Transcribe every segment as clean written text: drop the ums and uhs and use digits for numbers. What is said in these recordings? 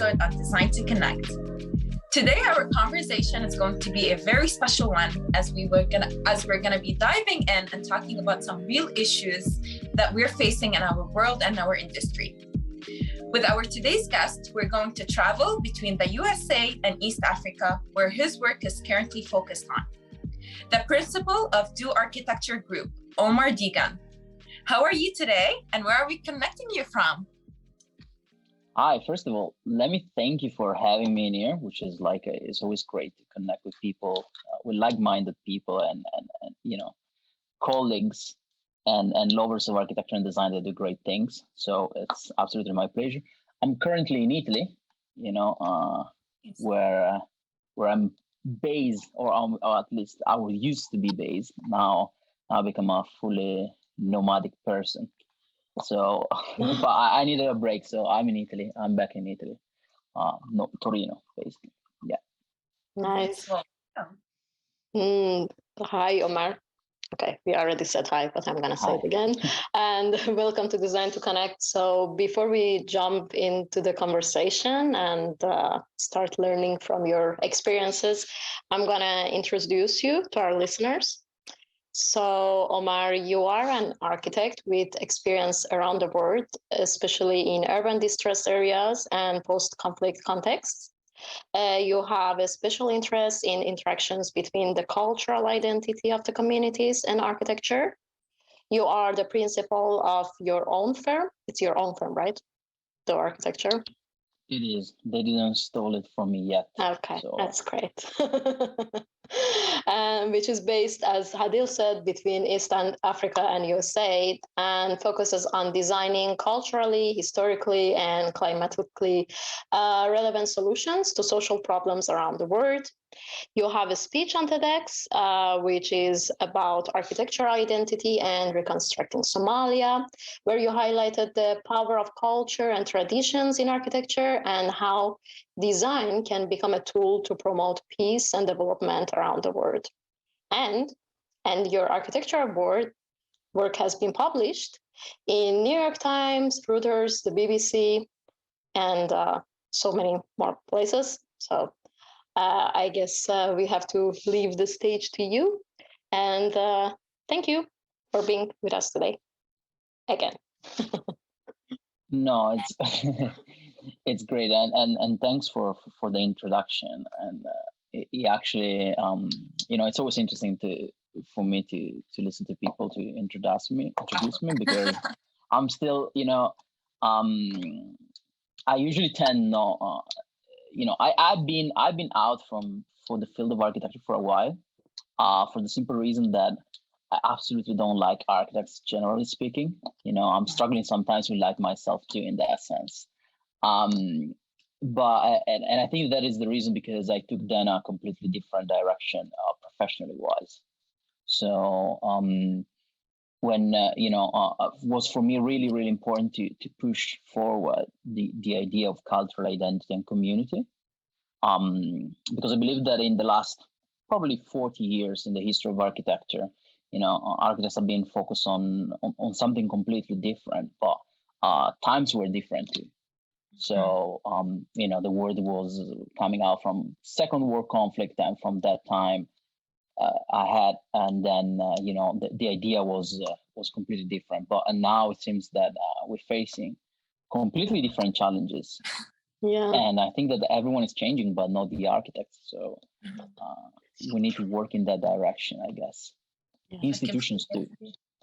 episode on Design to Connect. Today, our conversation is going to be a very special one as we're gonna be diving in and talking about some real issues that we're facing in our world and our industry. With our today's guest, we're going to travel between the USA and East Africa, where his work is currently focused on. The principal of Do Architecture Group, Omar Degan. How are you today, and where are we connecting you from? Hi, first of all, let me thank you for having me in here, which is it's always great to connect with people, with like-minded people and colleagues and lovers of architecture and design that do great things. So it's absolutely my pleasure. I'm currently in Italy, Yes. where I'm based, or at least I used to be based. Now I've become a fully nomadic person. So, but I needed a break. So I'm in Italy. I'm back in Italy. No, Torino, basically. Yeah. Nice. Welcome. Hi, Omar. Okay, we already said hi, but I'm going to say Hi. it again. And welcome to Design to Connect. So before we jump into the conversation and start learning from your experiences, I'm going to introduce you to our listeners. So, Omar, you are an architect with experience around the world, especially in urban distressed areas and post-conflict contexts. You have a special interest in interactions between the cultural identity of the communities and architecture. You are the principal of your own firm. It's your own firm, right? The architecture. It is. They didn't steal it from me yet. Okay, So- that's great. Which is based, as Hadil said, between East Africa and USA, and focuses on designing culturally, historically, and climatically relevant solutions to social problems around the world. You have a speech on TEDx, which is about architectural identity and reconstructing Somalia, where you highlighted the power of culture and traditions in architecture and how design can become a tool to promote peace and development around the world. And your architectural work has been published in New York Times, Reuters, the BBC, and so many more places. So I guess we have to leave the stage to you. And thank you for being with us today again. No, it's it's great, and thanks for the introduction. And it actually, it's always interesting for me to listen to people to introduce me because I'm still, I usually tend not. I've been out for the field of architecture for a while, for the simple reason that I absolutely don't like architects, generally speaking. I'm struggling sometimes with like myself too in that sense. But I think that is the reason because I took then a completely different direction, professionally wise. So when was for me really, really important to push forward the idea of cultural identity and community, because I believe that in the last probably 40 years in the history of architecture, architects have been focused on something completely different, but times were different too. So the world was coming out from Second World conflict, and from that time, and then the idea was completely different. But now it seems that we're facing completely different challenges. Yeah. And I think that everyone is changing, but not the architects. So we need to work in that direction, I guess. Yeah. Institutions too.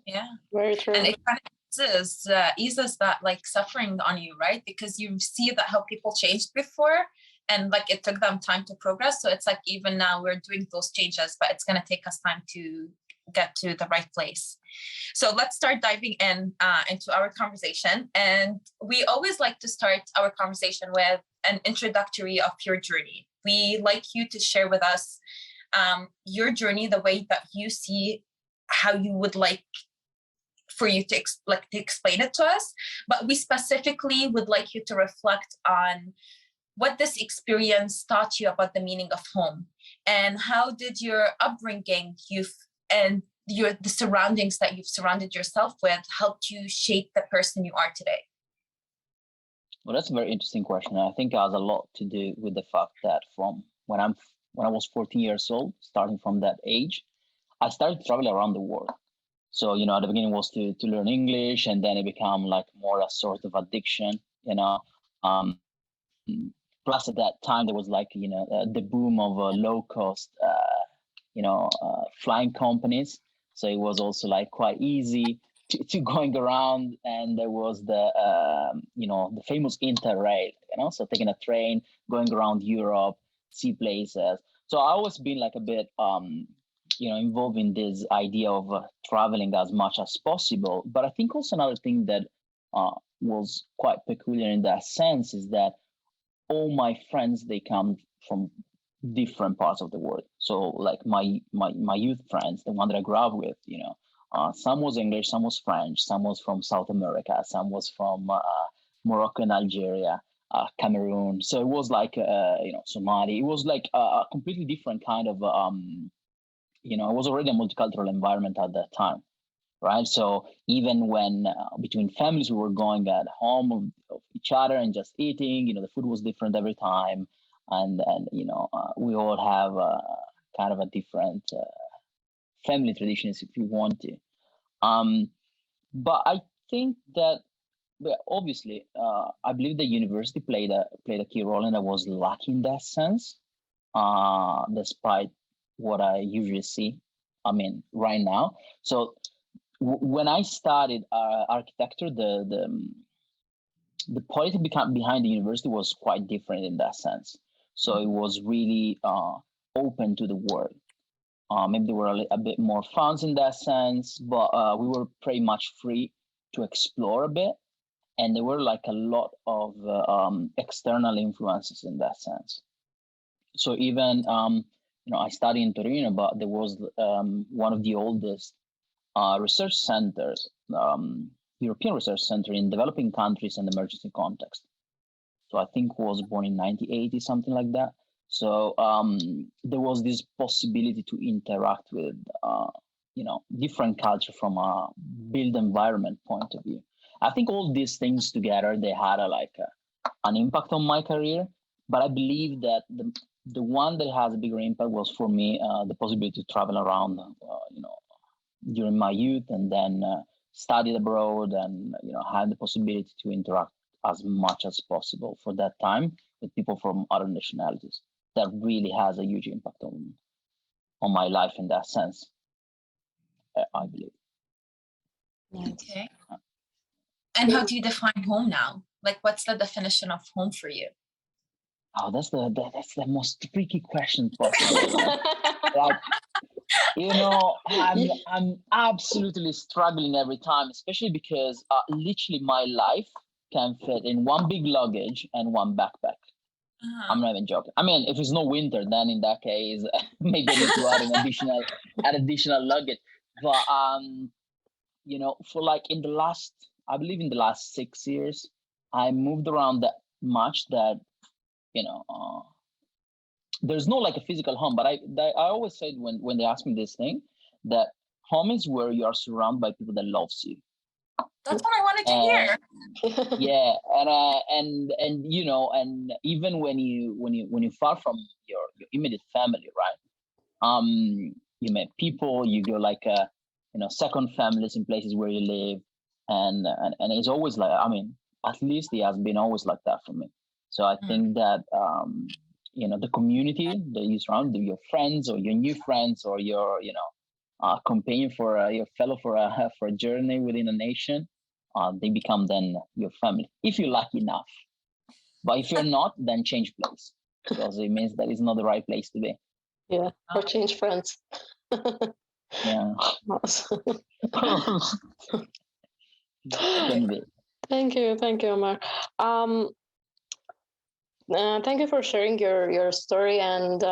Yeah. Very true. And it kind of eases that like suffering on you, right? Because you see that how people changed before, and like it took them time to progress. So it's like even now we're doing those changes, but it's going to take us time to get to the right place. So let's start diving into our conversation. And we always like to start our conversation with an introductory of your journey. We like you to share with us your journey, the way that you see how you would like for you to explain it to us. But we specifically would like you to reflect on what this experience taught you about the meaning of home, and how did your upbringing, and the surroundings that you've surrounded yourself with helped you shape the person you are today? Well, that's a very interesting question. I think it has a lot to do with the fact that from when I was 14 years old, starting from that age, I started traveling around the world. So, at the beginning was to learn English, and then it became like more a sort of addiction, Um, Plus at that time there was like, the boom of low cost, flying companies. So it was also like quite easy to going around, and there was the famous Interrail, so taking a train, going around Europe, see places. So I always been like a bit, involved in this idea of traveling as much as possible. But I think also another thing that was quite peculiar in that sense is that all my friends, they come from different parts of the world. So like my youth friends, the one that I grew up with, some was English, some was French, some was from South America, some was from Morocco and Algeria, Cameroon. So it was like Somali. It was like a completely different kind of it was already a multicultural environment at that time, right? So even when between families we were going at home of each other and just eating, the food was different every time, and we all have kind of a different family traditions, if you want to. But I think that, well, obviously, I believe the university played a key role, and I was lucky in that sense, despite what I usually see. I mean, right now. So when I studied architecture, the politics behind the university was quite different in that sense. So it was really open to the world. Maybe there were a bit more funds in that sense, but we were pretty much free to explore a bit. And there were like a lot of external influences in that sense. So even, I studied in Torino, but there was one of the oldest research centers, European research center in developing countries and emergency context. So I think was born in 1980, something like that. So there was this possibility to interact with, different culture from a built environment point of view. I think all these things together, they had an impact on my career. But I believe that the one that has a bigger impact was for me the possibility to travel around, during my youth, and then studied abroad, and had the possibility to interact as much as possible for that time with people from other nationalities. That really has a huge impact on my life in that sense, I believe. Okay. And how do you define home now? Like, what's the definition of home for you? Oh, that's the most tricky question possible. Like, I'm absolutely struggling every time, especially because literally my life can fit in one big luggage and one backpack. I'm not even joking. I mean, if it's no winter, then in that case, maybe I need to add an additional luggage. But for like I believe in the last 6 years, I moved around that much that there's no like a physical home. But I always said when they ask me this thing, that home is where you are surrounded by people that loves you. That's what I wanted to hear. Yeah, and and even when you far from your immediate family, right? You met people, you go like second families in places where you live, and it's always like, I mean, at least it has been always like that for me. So I think that the community that you surround, your friends or your new friends or your companion for your fellow for a journey within a nation, they become then your family if you're lucky enough. But if you're not, then change place, because it means that it's not the right place to be. Yeah, or change friends. Yeah. Thank you, Omar. Thank you for sharing your story, and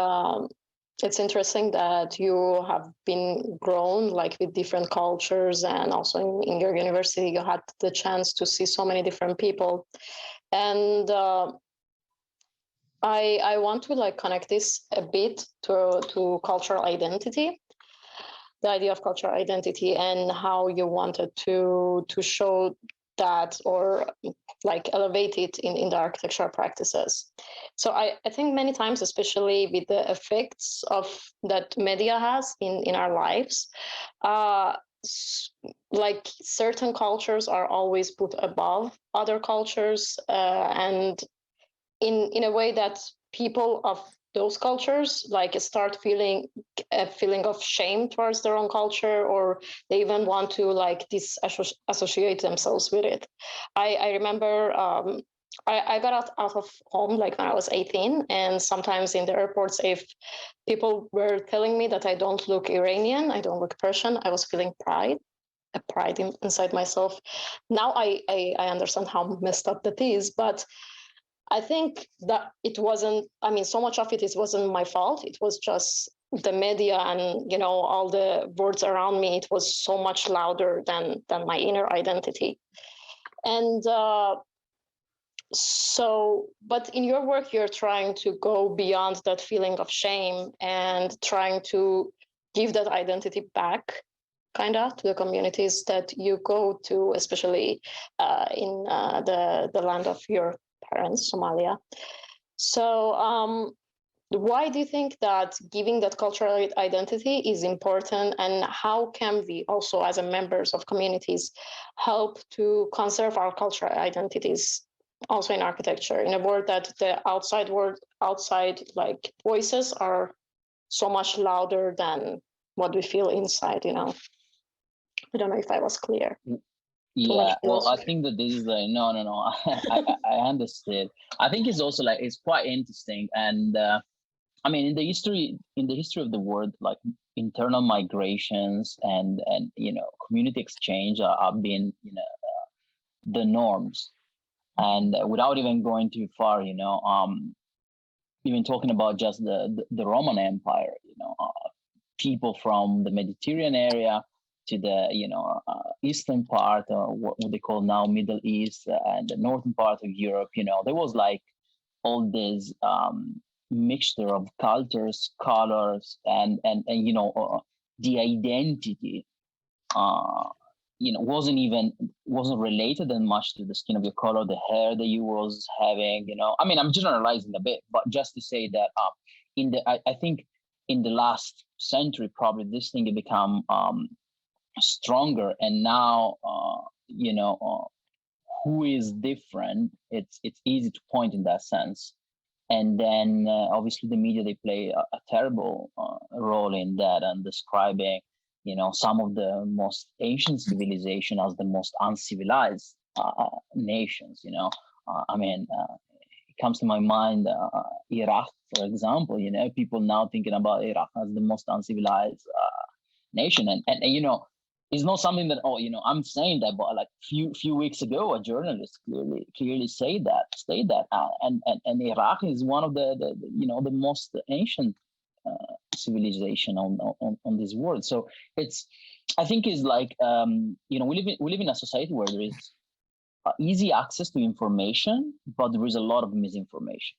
it's interesting that you have been grown like with different cultures, and also in your university you had the chance to see so many different people. And I want to like connect this a bit to cultural identity, the idea of cultural identity, and how you wanted to show that or like elevate it in the architectural practices. So I think many times, especially with the effects of that media has in our lives, like certain cultures are always put above other cultures, and in a way that people of those cultures like start feeling a feeling of shame towards their own culture, or they even want to like disassociate themselves with it. I remember I got out of home like when I was 18, and sometimes in the airports, if people were telling me that I don't look Iranian, I don't look Persian, I was feeling a pride inside myself. Now I understand how messed up that is, but I think that it wasn't, I mean, so much of it wasn't my fault. It was just the media and, all the words around me. It was so much louder than my inner identity. And but in your work, you're trying to go beyond that feeling of shame and trying to give that identity back, kind of, to the communities that you go to, especially in the land of your parents, Somalia. So why do you think that giving that cultural identity is important, and how can we also, as a members of communities, help to conserve our cultural identities also in architecture, in a world that the outside like voices are so much louder than what we feel inside, I don't know if I was clear. Yeah, well, I think that this is no. I understood. I think it's also like it's quite interesting, and I mean, in the history of the world, like internal migrations and community exchange have been the norms, and without even going too far, even talking about just the Roman Empire, people from the Mediterranean area to the eastern part, what they call now Middle East, and the northern part of Europe. There was like all this mixture of cultures, colors, and the identity. Wasn't related that much to the skin of your color, the hair that you was having. I mean, I'm generalizing a bit, but just to say that I think in the last century, probably this thing had become stronger, and now who is different, it's easy to point in that sense. And then obviously the media, they play a terrible role in that, and describing some of the most ancient civilization as the most uncivilized nations. I mean, it comes to my mind Iraq, for example. People now thinking about Iraq as the most uncivilized nation, and it's not something that I'm saying that, but like few weeks ago, a journalist clearly say that, and Iraq is one of the most ancient civilization on this world. So I think it's like we live in a society where there is easy access to information, but there is a lot of misinformation,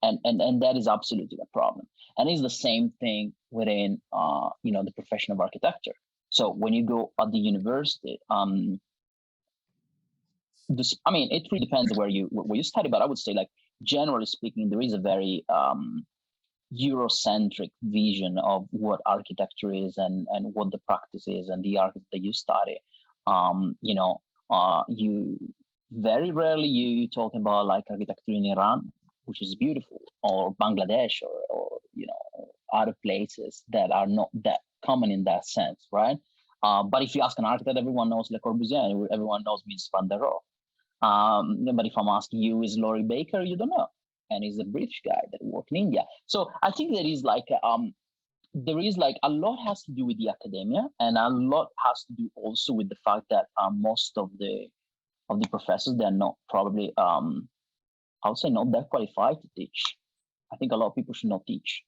and that is absolutely a problem. And it's the same thing within the profession of architecture. So when you go at the university, I mean, it really depends where you study, but I would say, like, generally speaking, there is a very Eurocentric vision of what architecture is and what the practice is and the architect that you study. You very rarely you talk about like architecture in Iran, which is beautiful, or Bangladesh, or other places that are not that common in that sense, right? But if you ask an architect, everyone knows Le Corbusier, everyone knows Mies van der Rohe. But if I'm asking you, is Laurie Baker, you don't know, and he's a British guy that worked in India. So I think there is like a lot has to do with the academia, and a lot has to do also with the fact that most of the professors, they're not probably I would say not that qualified to teach. I think a lot of people should not teach.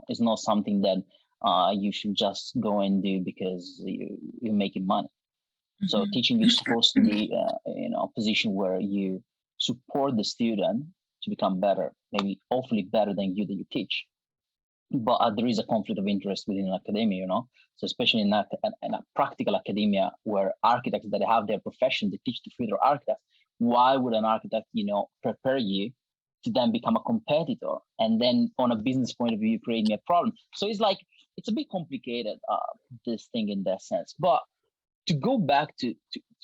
It's not something that you should just go and do because you're making money. Mm-hmm. So teaching is supposed to be a position where you support the student to become better, maybe hopefully better than you that you teach. but there is a conflict of interest within academia, you know. So especially in a practical academia where architects that have their profession, they teach to future architects. Why would an architect, you know, prepare you to then become a competitor, and then on a business point of view, creating a problem? So it's like, it's a bit complicated, this thing in that sense. But to go back to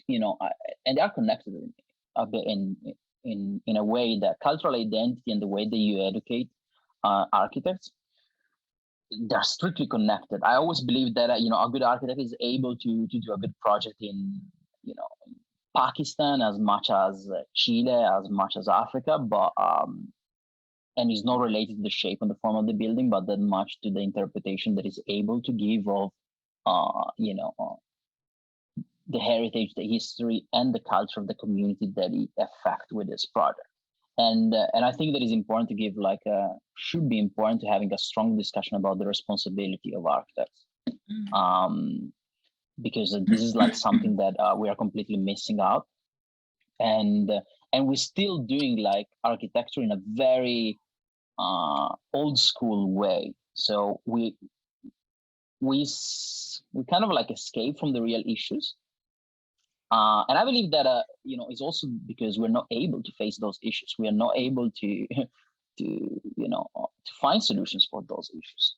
you know, and they are connected a bit in a way that cultural identity and the way that you educate architects, they're strictly connected. I always believe that you know, a good architect is able to do a good project in, you know, Pakistan as much as Chile, as much as Africa, but and is not related to the shape and the form of the building, but that much to the interpretation that is able to give of you know, the heritage, the history, and the culture of the community that it affect with this project. And I think that is important to give, like, should be important to having a strong discussion about the responsibility of architects, because this is like something that we are completely missing out, and we're still doing like architecture in a very old school way. So we kind of like escape from the real issues. And I believe that, you know, it's also because we're not able to face those issues. We are not able to, you know, to find solutions for those issues.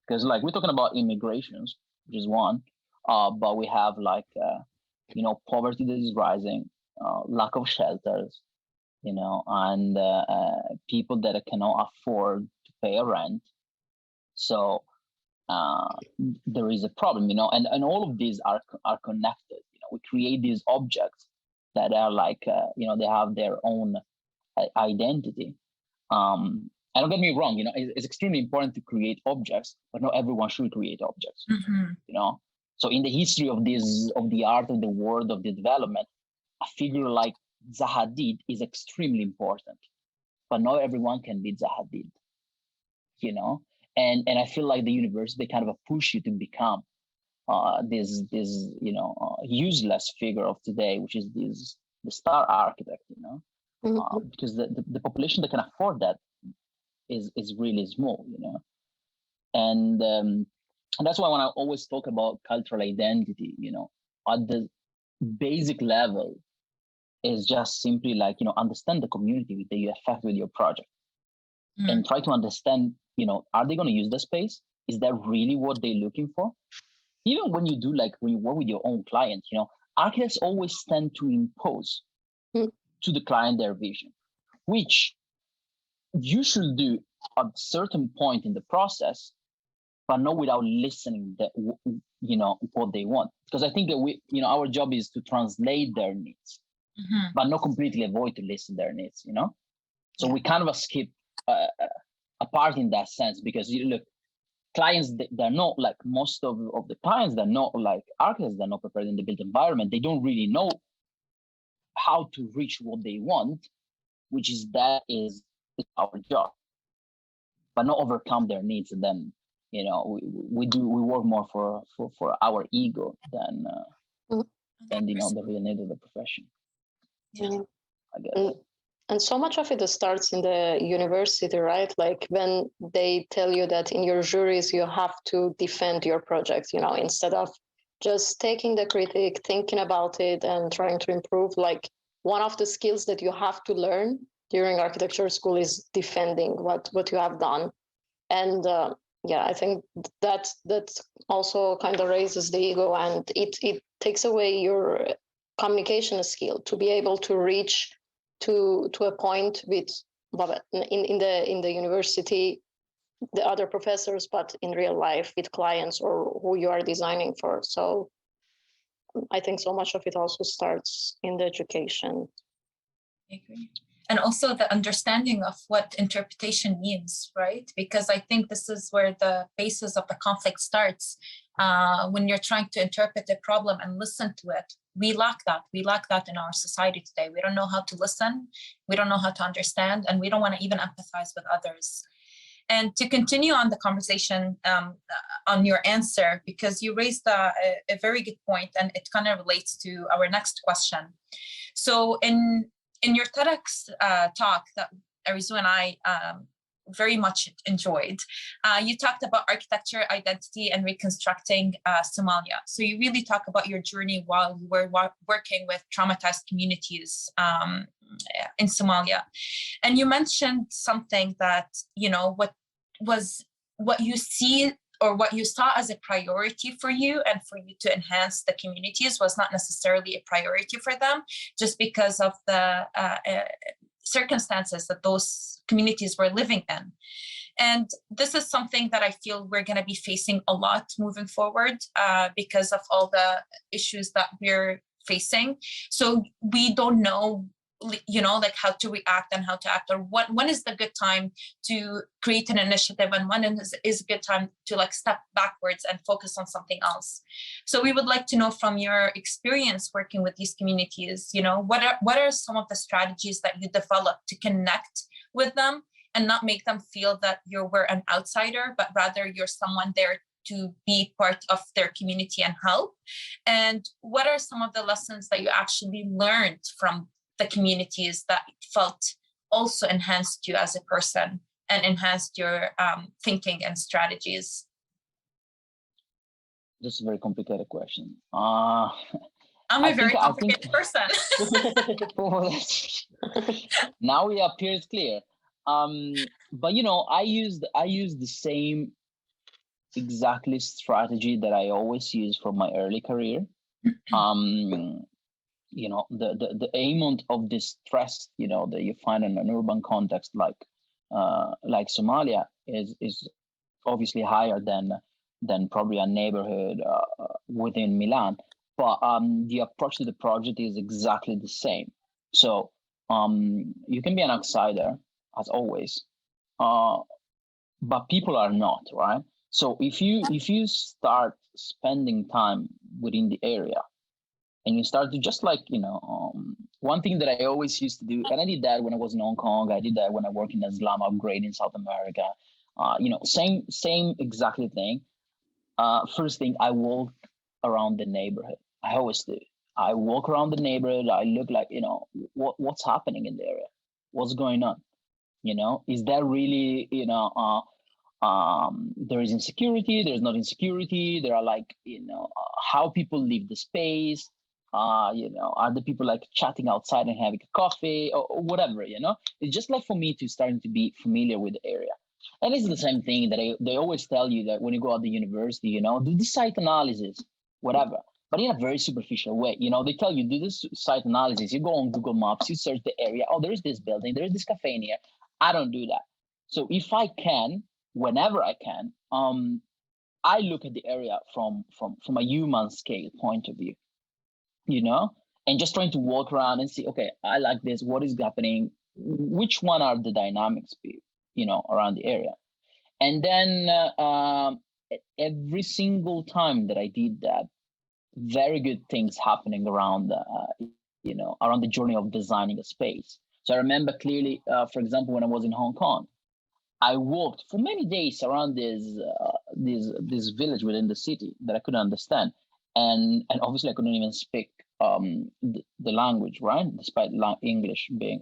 Because, like, we're talking about immigrations, which is one, but we have like, you know, poverty that is rising, lack of shelters, you know, and people that cannot afford to pay a rent. So there is a problem, you know, and all of these are connected. We create these objects that are like, you know, they have their own identity. And don't get me wrong, you know, it's extremely important to create objects, but not everyone should create objects, you know? So in the history of the art of the world of the development, a figure like Zaha Hadid is extremely important, but not everyone can be Zaha Hadid, you know? And I feel like the university kind of push you to become this you know, useless figure of today, which is the star architect, you know, because the population that can afford that is really small, you know, and that's why when I always talk about cultural identity, you know, at the basic level is just simply like, you know, understand the community that you affect with your project, and try to understand, you know, are they going to use the space? Is that really what they're looking for? Even when you do, like, when you work with your own clients, you know, architects always tend to impose to the client their vision, which you should do at a certain point in the process, but not without listening that, you know, what they want. Because I think that we, you know, our job is to translate their needs, but not completely avoid to listen their needs, you know? So we kind of skip a part in that sense, because you look, clients, they're not like, most of the clients, they're not like architects, they're not prepared in the built environment. They don't really know how to reach what they want, which is our job, but not overcome their needs. And then, you know, we work more for our ego than you know, the real need of the profession. I guess. And so much of it starts in the university, right? Like when they tell you that in your juries, you have to defend your project, you know, instead of just taking the critique, thinking about it and trying to improve. Like, one of the skills that you have to learn during architecture school is defending what you have done. And yeah, I think that also kind of raises the ego, and it takes away your communication skill to be able to reach to a point with in the university, the other professors, but in real life with clients or who you are designing for. So I think so much of it also starts in the education. I agree. And also the understanding of what interpretation means, right? Because I think this is where the basis of the conflict starts. When you're trying to interpret a problem and listen to it, we lack that. We lack that in our society today. We don't know how to listen. We don't know how to understand, and we don't want to even empathize with others. And to continue on the conversation on your answer, because you raised a very good point, and it kind of relates to our next question. So in your TEDx talk that Arizu and I very much enjoyed. You talked about architecture, identity, and reconstructing Somalia. So you really talk about your journey while you were working with traumatized communities in Somalia. And you mentioned something that, you know, what you see or what you saw as a priority for you and for you to enhance the communities was not necessarily a priority for them, just because of the circumstances that those communities were living in. And this is something that I feel we're going to be facing a lot moving forward because of all the issues that we're facing. So we don't know, you know, like how to react and how to act, or when is the good time to create an initiative and when is a good time to like step backwards and focus on something else. So we would like to know from your experience working with these communities, you know, what are some of the strategies that you developed to connect with them and not make them feel that you were an outsider, but rather you're someone there to be part of their community and help? And what are some of the lessons that you actually learned from the communities that felt also enhanced you as a person and enhanced your thinking and strategies? This is a very complicated question. I'm a very complicated person. Now it appears clear. But you know, I used the same exactly strategy that I always use for my early career. You know, the aim of this stress, you know, that you find in an urban context like Somalia is obviously higher than probably a neighborhood within Milan. But the approach to the project is exactly the same. So you can be an outsider as always, but people are not, right? So if you start spending time within the area, and you start to just like, you know, one thing that I always used to do, and I did that when I was in Hong Kong, I did that when I worked in Islam Upgrade in South America, you know, same exactly thing. First thing, I walk around the neighborhood. I always do. I walk around the neighborhood. I look like, you know, what's happening in the area? What's going on? You know, is there really, you know, there is insecurity, there's not insecurity, there are like, you know, how people leave the space, you know, are the people like chatting outside and having a coffee or whatever, you know? It's just like for me to starting to be familiar with the area. And it's the same thing that they always tell you that when you go out the university, you know, do the site analysis, whatever, but in a very superficial way. You know, they tell you do this site analysis, you go on Google Maps, you search the area, oh, there's this building, there's this cafe in here. I don't do that. So if I can, whenever I can, I look at the area from a human scale point of view, you know, and just trying to walk around and see, okay, I like this, what is happening, which one are the dynamics, you know, around the area. And then every single time that I did that, very good things happening around, you know, around the journey of designing a space. So I remember clearly, for example, when I was in Hong Kong, I walked for many days around this village within the city that I couldn't understand, and obviously I couldn't even speak the language, right? Despite English being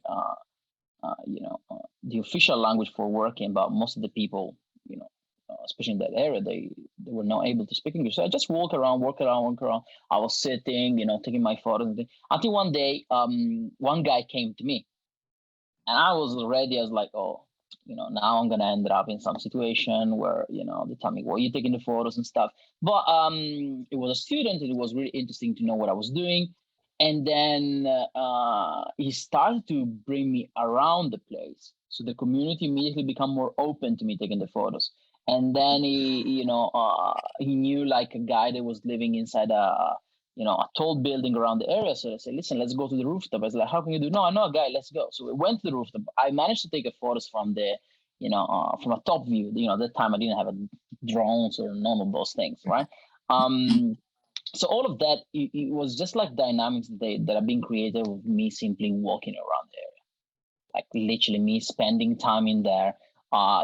you know, the official language for working, but most of the people, you know, especially in that area, they were not able to speak English. So I just walk around. I was sitting, you know, taking my photos and things, until one day, one guy came to me, and I was like, oh, you know, now I'm gonna end up in some situation where, you know, they tell me, well, you're taking the photos and stuff. But it was a student, and it was really interesting to know what I was doing. And then he started to bring me around the place. So the community immediately became more open to me taking the photos. And then he, you know, he knew like a guy that was living inside you know, a tall building around the area. So I said, listen, let's go to the rooftop. I was like, how can you do? No, I know a guy, let's go. So we went to the rooftop. I managed to take a photos from the, you know, from a top view. You know, at that time I didn't have drones or none of those things, right? So all of that, it was just like dynamics that are being created with me simply walking around the area. Like literally me spending time in there.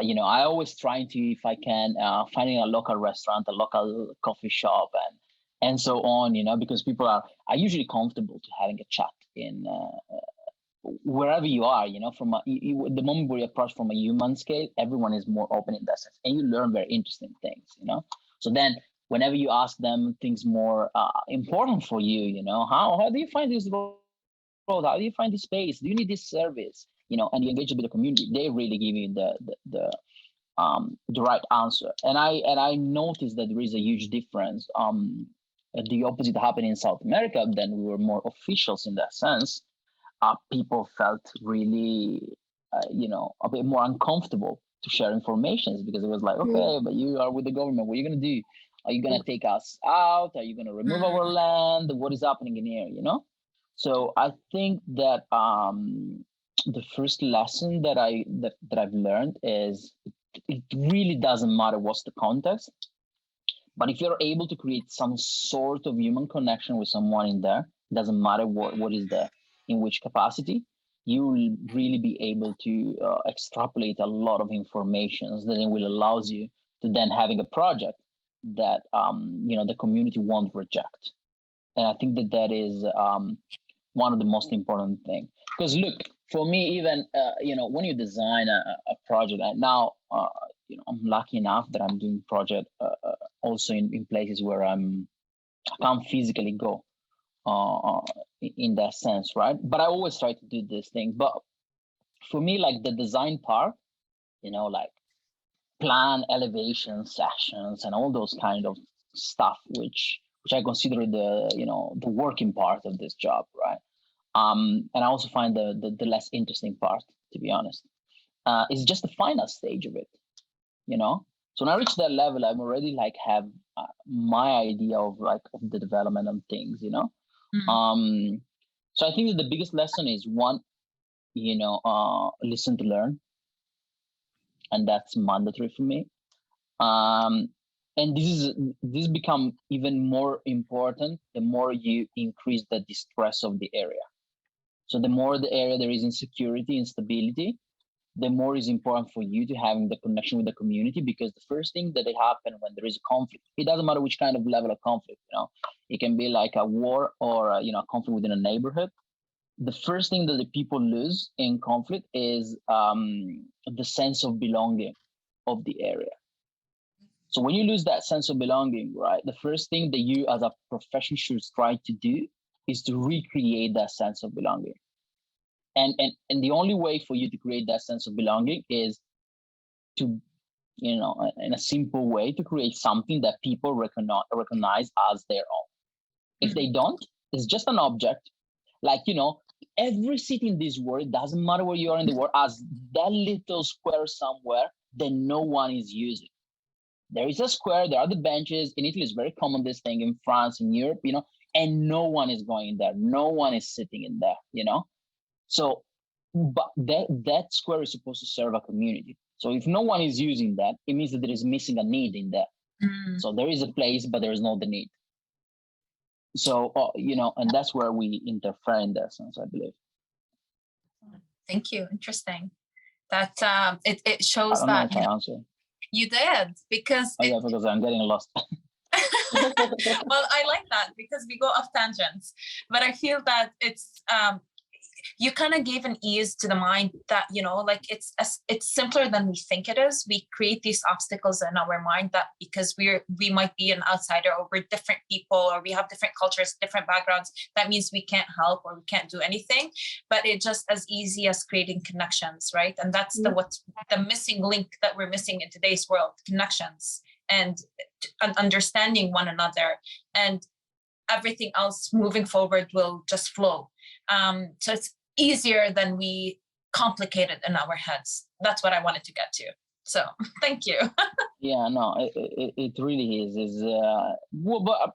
You know, I always trying to, if I can, finding a local restaurant, a local coffee shop, and so on, you know, because people are usually comfortable to having a chat wherever you are, from the moment we approach from a human scale, everyone is more open in that sense, and you learn very interesting things, So then, whenever you ask them things more important for you, how do you find this road? How do you find this space? Do you need this service? And you engage with the community, they really give you the right answer. And I noticed that there is a huge difference. The opposite happened in South America. Then we were more officials in that sense. People felt really, a bit more uncomfortable to share information because it was like, okay, but you are with the government. What are you going to do? Are you going to take us out? Are you going to remove our land? What is happening in here, So I think that the first lesson that I've learned is it really doesn't matter what's the context, but if you're able to create some sort of human connection with someone in there, it doesn't matter what is there, in which capacity, you will really be able to extrapolate a lot of information that it will allows you to then having a project that the community won't reject. And I think that is one of the most important things. Because look, for me, even when you design a project, and now I'm lucky enough that I'm doing project also in places where I can't physically go in that sense, right? But I always try to do this thing. But for me, like the design part, like plan elevation sessions and all those kind of stuff, which I consider the working part of this job, right? And I also find the less interesting part, to be honest, is just the final stage of it, So when I reach that level, I'm already like have my idea of the development of things, So I think that the biggest lesson is one, listen to learn, and that's mandatory for me. And this become even more important the more you increase the distress of the area. So the more the area there is insecurity, instability, the more is important for you to having the connection with the community, because the first thing that happen when there is a conflict, it doesn't matter which kind of level of conflict, it can be like a war or a conflict within a neighborhood. The first thing that the people lose in conflict is the sense of belonging of the area. So when you lose that sense of belonging, right, the first thing that you as a profession should try to do is to recreate that sense of belonging. And the only way for you to create that sense of belonging is to, in a simple way, to create something that people recognize as their own. If they don't, it's just an object. Like, every city in this world, doesn't matter where you are in the world, has that little square somewhere that no one is using. There is a square, there are the benches. In Italy, it's very common, this thing. In France, in Europe, and no one is going there. No one is sitting in there, So, but that square is supposed to serve a community. So if no one is using that, it means that there is missing a need in there. So there is a place, but there is not the need. So, and that's where we interfere in that sense, I believe. Thank you. Interesting. That it shows I that know if I answer. You did, because because I'm getting lost. Well, I like that because we go off tangents, but I feel that it's you kind of gave an ease to the mind that it's simpler than we think it is. We create these obstacles in our mind that because we might be an outsider, or we're different people, or we have different cultures, different backgrounds, that means we can't help or we can't do anything. But it's just as easy as creating connections, right? And that's what's the missing link that we're missing in today's world: connections and understanding one another, and everything else moving forward will just flow. So it's easier than we complicate it in our heads. That's what I wanted to get to. So thank you. Yeah, no, it really is. But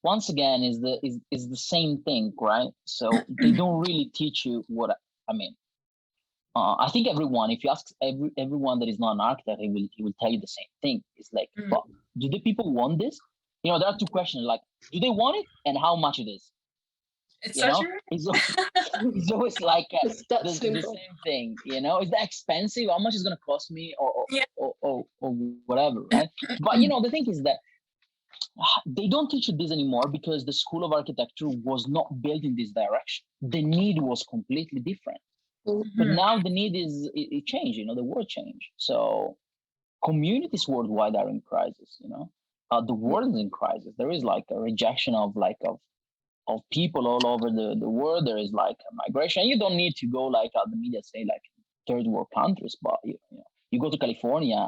once again, is the same thing, right? So they don't really teach you what I mean. I think everyone, if you ask everyone that is not an architect, he will tell you the same thing. It's like, but do the people want this? There are two questions, like, do they want it and how much it is? It's so true. It's always like the same thing, Is that expensive? How much is going to cost me or whatever, right? But, the thing is that they don't teach you this anymore because the School of Architecture was not built in this direction. The need was completely different. But now the need is it changed, the world changed. So communities worldwide are in crisis, the world is in crisis. There is like a rejection of people all over the world. There is like a migration. You don't need to go like the media say like third world countries, but you go to California,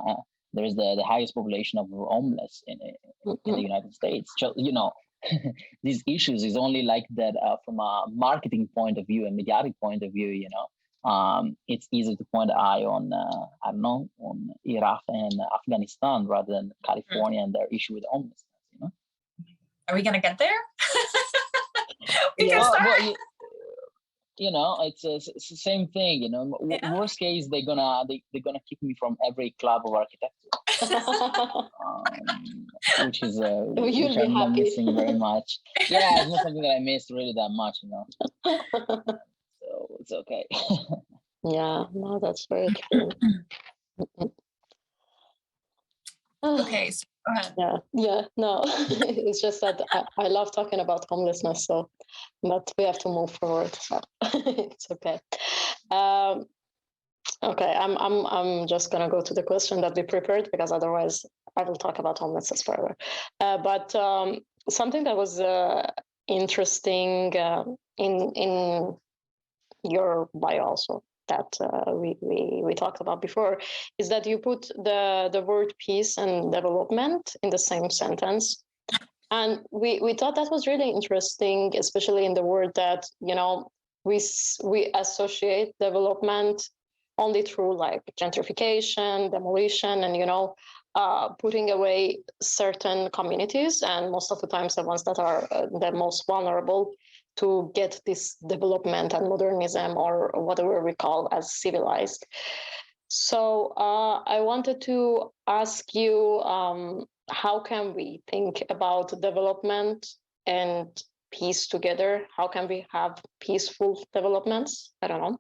there is the highest population of homeless in the United States. These issues is only like that from a marketing point of view and mediatic point of view. It's easy to point the eye on I don't know, on Iraq and Afghanistan rather than California and their issue with homelessness. Are we gonna get there? We can Well, start. it's the same thing. Yeah. Worst case, they're gonna kick me from every club of architecture, which is which I'm not missing very much. Yeah, it's not something that I miss really that much. So it's okay. Yeah, no, that's very true. Okay, so go ahead. Yeah, no, it's just that I love talking about homelessness, so but we have to move forward. So it's okay. Okay, I'm just gonna go to the question that we prepared because otherwise I will talk about homelessness forever. But something that was interesting in your bio also that we talked about before is that you put the word peace and development in the same sentence, and we thought that was really interesting, especially in the word that we associate development only through like gentrification, demolition, and putting away certain communities, and most of the times the ones that are the most vulnerable to get this development and modernism or whatever we call as civilized. So I wanted to ask you, how can we think about development and peace together? How can we have peaceful developments? I don't know.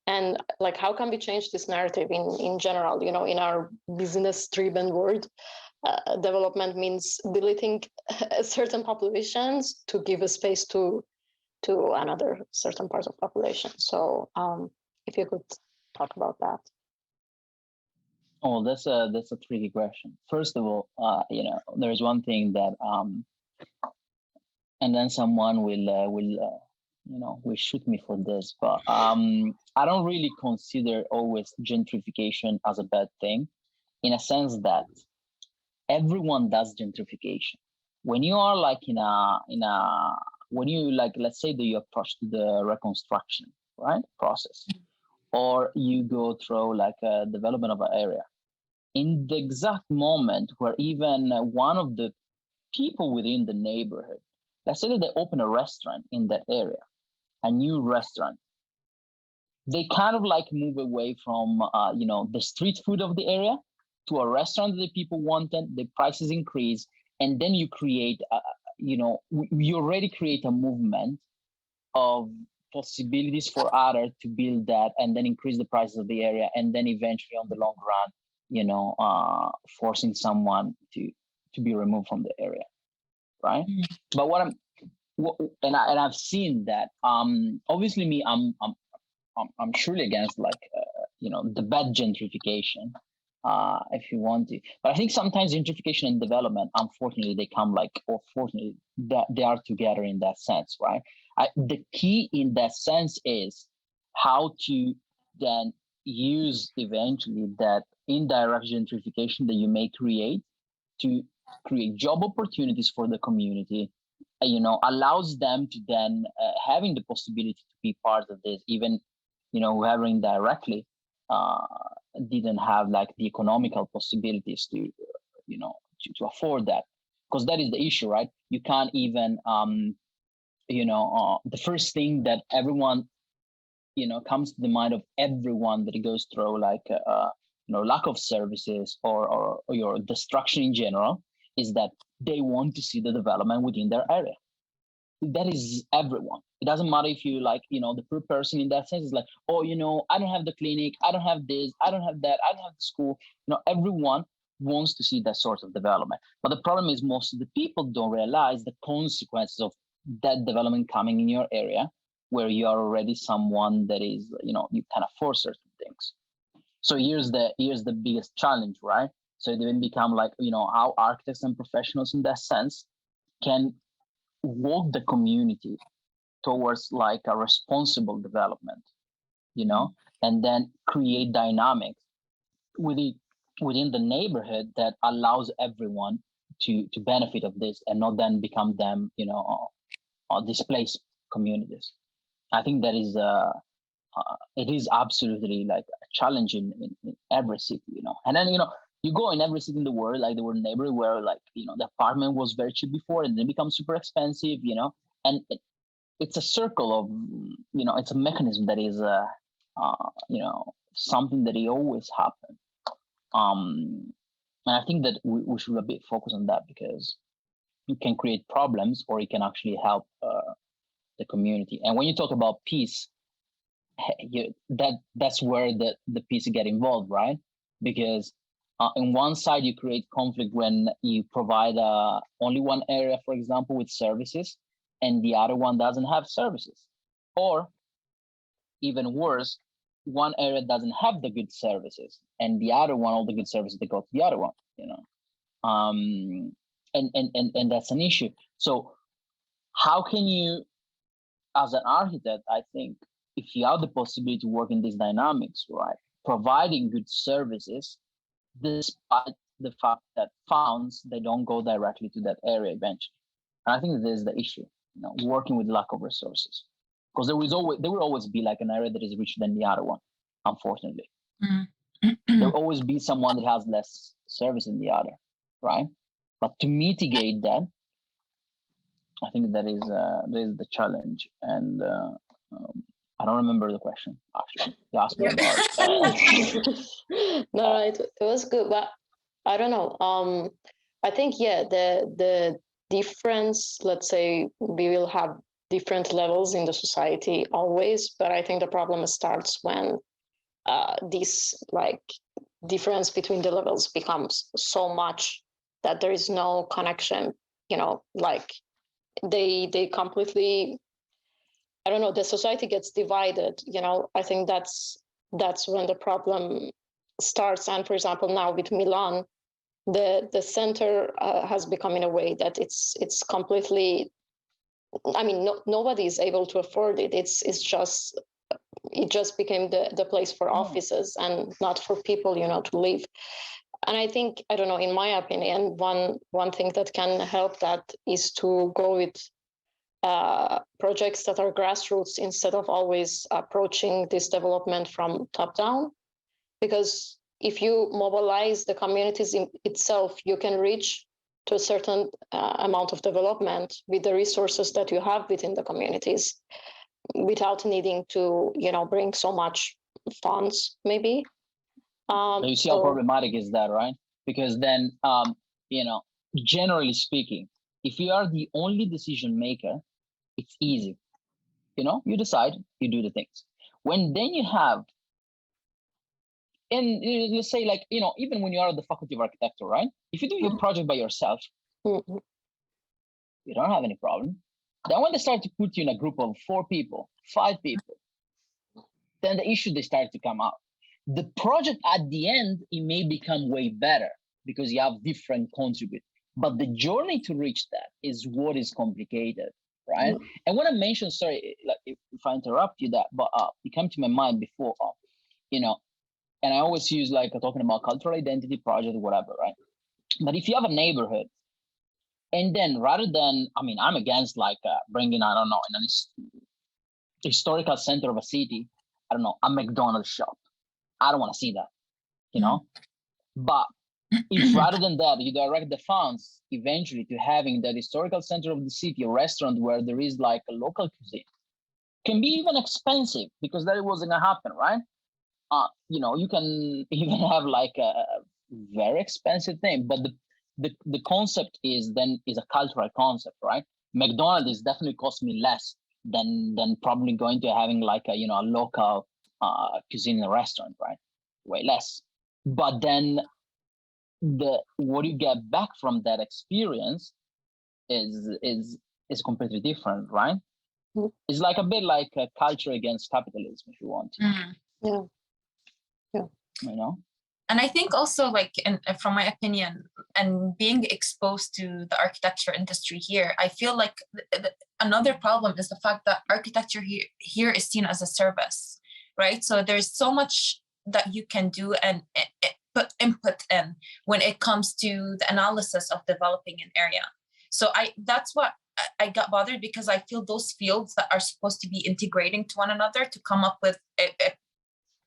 And like, how can we change this narrative in general, in our business-driven world? Development means deleting certain populations to give a space to another certain part of population. So if you could talk about that. Oh, that's a tricky question. First of all, there's one thing that and then someone will shoot me for this, but I don't really consider always gentrification as a bad thing, in a sense that everyone does gentrification. When you are like when you like, let's say that you approach the reconstruction, right, process, or you go through like a development of an area, in the exact moment where even one of the people within the neighborhood, let's say that they open a restaurant in that area, a new restaurant, they kind of like move away from the street food of the area to a restaurant that the people wanted, the prices increase, and then you create you already create a movement of possibilities for others to build that and then increase the prices of the area, and then eventually on the long run forcing someone to be removed from the area, right? But I've seen that obviously me I'm surely against like the bad gentrification, if you want to, but I think sometimes gentrification and development, unfortunately, they come like, or fortunately, they are together in that sense, right? The key in that sense is how to then use eventually that indirect gentrification that you may create to create job opportunities for the community, allows them to then having the possibility to be part of this, even whoever indirectly didn't have like the economical possibilities to to afford that, because that is the issue, right? You can't even the first thing that everyone comes to the mind of everyone that goes through like lack of services or your destruction in general is that they want to see the development within their area. That is everyone. It doesn't matter if you like, the poor person in that sense is like, oh, I don't have the clinic, I don't have this, I don't have that, I don't have the school. Everyone wants to see that sort of development. But the problem is most of the people don't realize the consequences of that development coming in your area, where you are already someone that is, you can afford certain things. So here's the biggest challenge, right? So it then become like, how architects and professionals in that sense can walk the community towards like a responsible development, and then create dynamics within the neighborhood that allows everyone to benefit of this and not then become them, displaced communities. I think that is it is absolutely like a challenge in every city, and then you go in every city in the world, like there were neighborhood where like the apartment was very cheap before and then becomes super expensive, and it's a circle of it's a mechanism that is something that it always happens. And I think that we should a bit focus on that, because it can create problems or it can actually help the community. And when you talk about peace, that's where the peace get involved, right? Because on one side you create conflict when you provide only one area, for example, with services, and the other one doesn't have services, or even worse, one area doesn't have the good services and the other one, all the good services, they go to the other one, and that's an issue. So how can you, as an architect, I think if you have the possibility to work in these dynamics, right, providing good services, despite the fact that funds, they don't go directly to that area eventually. And I think this is the issue, working with lack of resources. Because there will always be like an area that is richer than the other one, unfortunately. There will always be someone that has less service than the other, right? But to mitigate that, I think that is the challenge. And I don't remember the question, actually. You asked me about No, it was good, but I don't know. I think, the difference, let's say we will have different levels in the society always, but I think the problem starts when this like difference between the levels becomes so much that there is no connection, like they completely, I don't know, the society gets divided, I think that's when the problem starts. And for example, now with Milan, the center has become in a way that it's completely, I mean, nobody is able to afford it. It just became the place for offices and not for people, to live. And I think, I don't know, in my opinion, one thing that can help that is to go with projects that are grassroots instead of always approaching this development from top down. Because if you mobilize the communities itself, you can reach to a certain amount of development with the resources that you have within the communities, without needing to, bring so much funds, maybe. You see how problematic is that, right? Because then, generally speaking, if you are the only decision maker, it's easy. You decide, you do the things. When then you have, and let's say like, even when you are at the Faculty of Architecture, right? If you do your project by yourself, Mm-hmm. you don't have any problem. Then when they start to put you in a group of 4 people, 5 people, then the issue, they start to come out. The project at the end, it may become way better because you have different contributors. But the journey to reach that is what is complicated, right? Mm-hmm. And when I mentioned, sorry, like if I interrupt you, that, but it came to my mind before, and I always use like talking about cultural identity project, whatever, right? But if you have a neighborhood, and then rather than, I mean, I'm against like bringing, I don't know, in a historical center of a city, I don't know, a McDonald's shop. I don't want to see that, But if rather than that, you direct the funds eventually to having that historical center of the city, a restaurant where there is like a local cuisine, can be even expensive because that wasn't gonna happen, right? You can even have like a very expensive thing, but the concept is a cultural concept, right? McDonald's is definitely cost me less than probably going to having like a local cuisine in a restaurant, right? Way less. But then what you get back from that experience is completely different, right? Mhm. It's like a bit like a culture against capitalism, if you want to, Yeah. you know. And I think also, like, from my opinion, and being exposed to the architecture industry here, I feel like another problem is the fact that architecture here is seen as a service, right? So there's so much that you can do and put input in when it comes to the analysis of developing an area. So that's what I got bothered, because I feel those fields that are supposed to be integrating to one another to come up with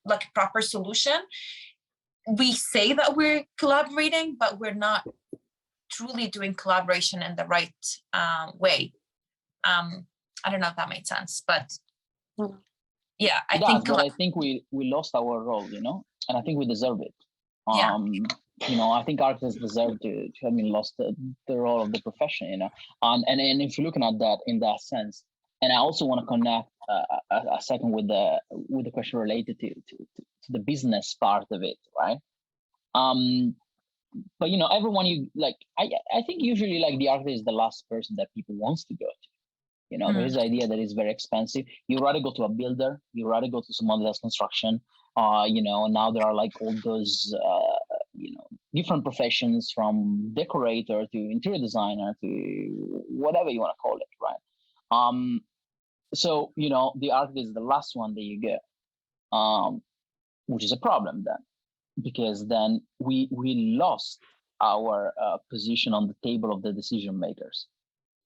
like a proper solution, we say that we're collaborating, but we're not truly doing collaboration in the right way. I don't know if that made sense, but yeah, I think but I think we lost our role, you know, and I think we deserve it. You know, I think architects deserve to have been lost the role of the profession, you know. And if you're looking at that in that sense, and I also want to connect a second with the question related to the business part of it, right? But you know, everyone you like, I think usually like the architect is the last person that people wants to go to. You know, there is the idea that it's very expensive. You rather go to a builder, you rather go to someone that does construction. You know, now there are like all those you know, different professions, from decorator to interior designer to whatever you want to call it, right? So you know, the architect is the last one that you get, which is a problem then, because then we lost our position on the table of the decision makers.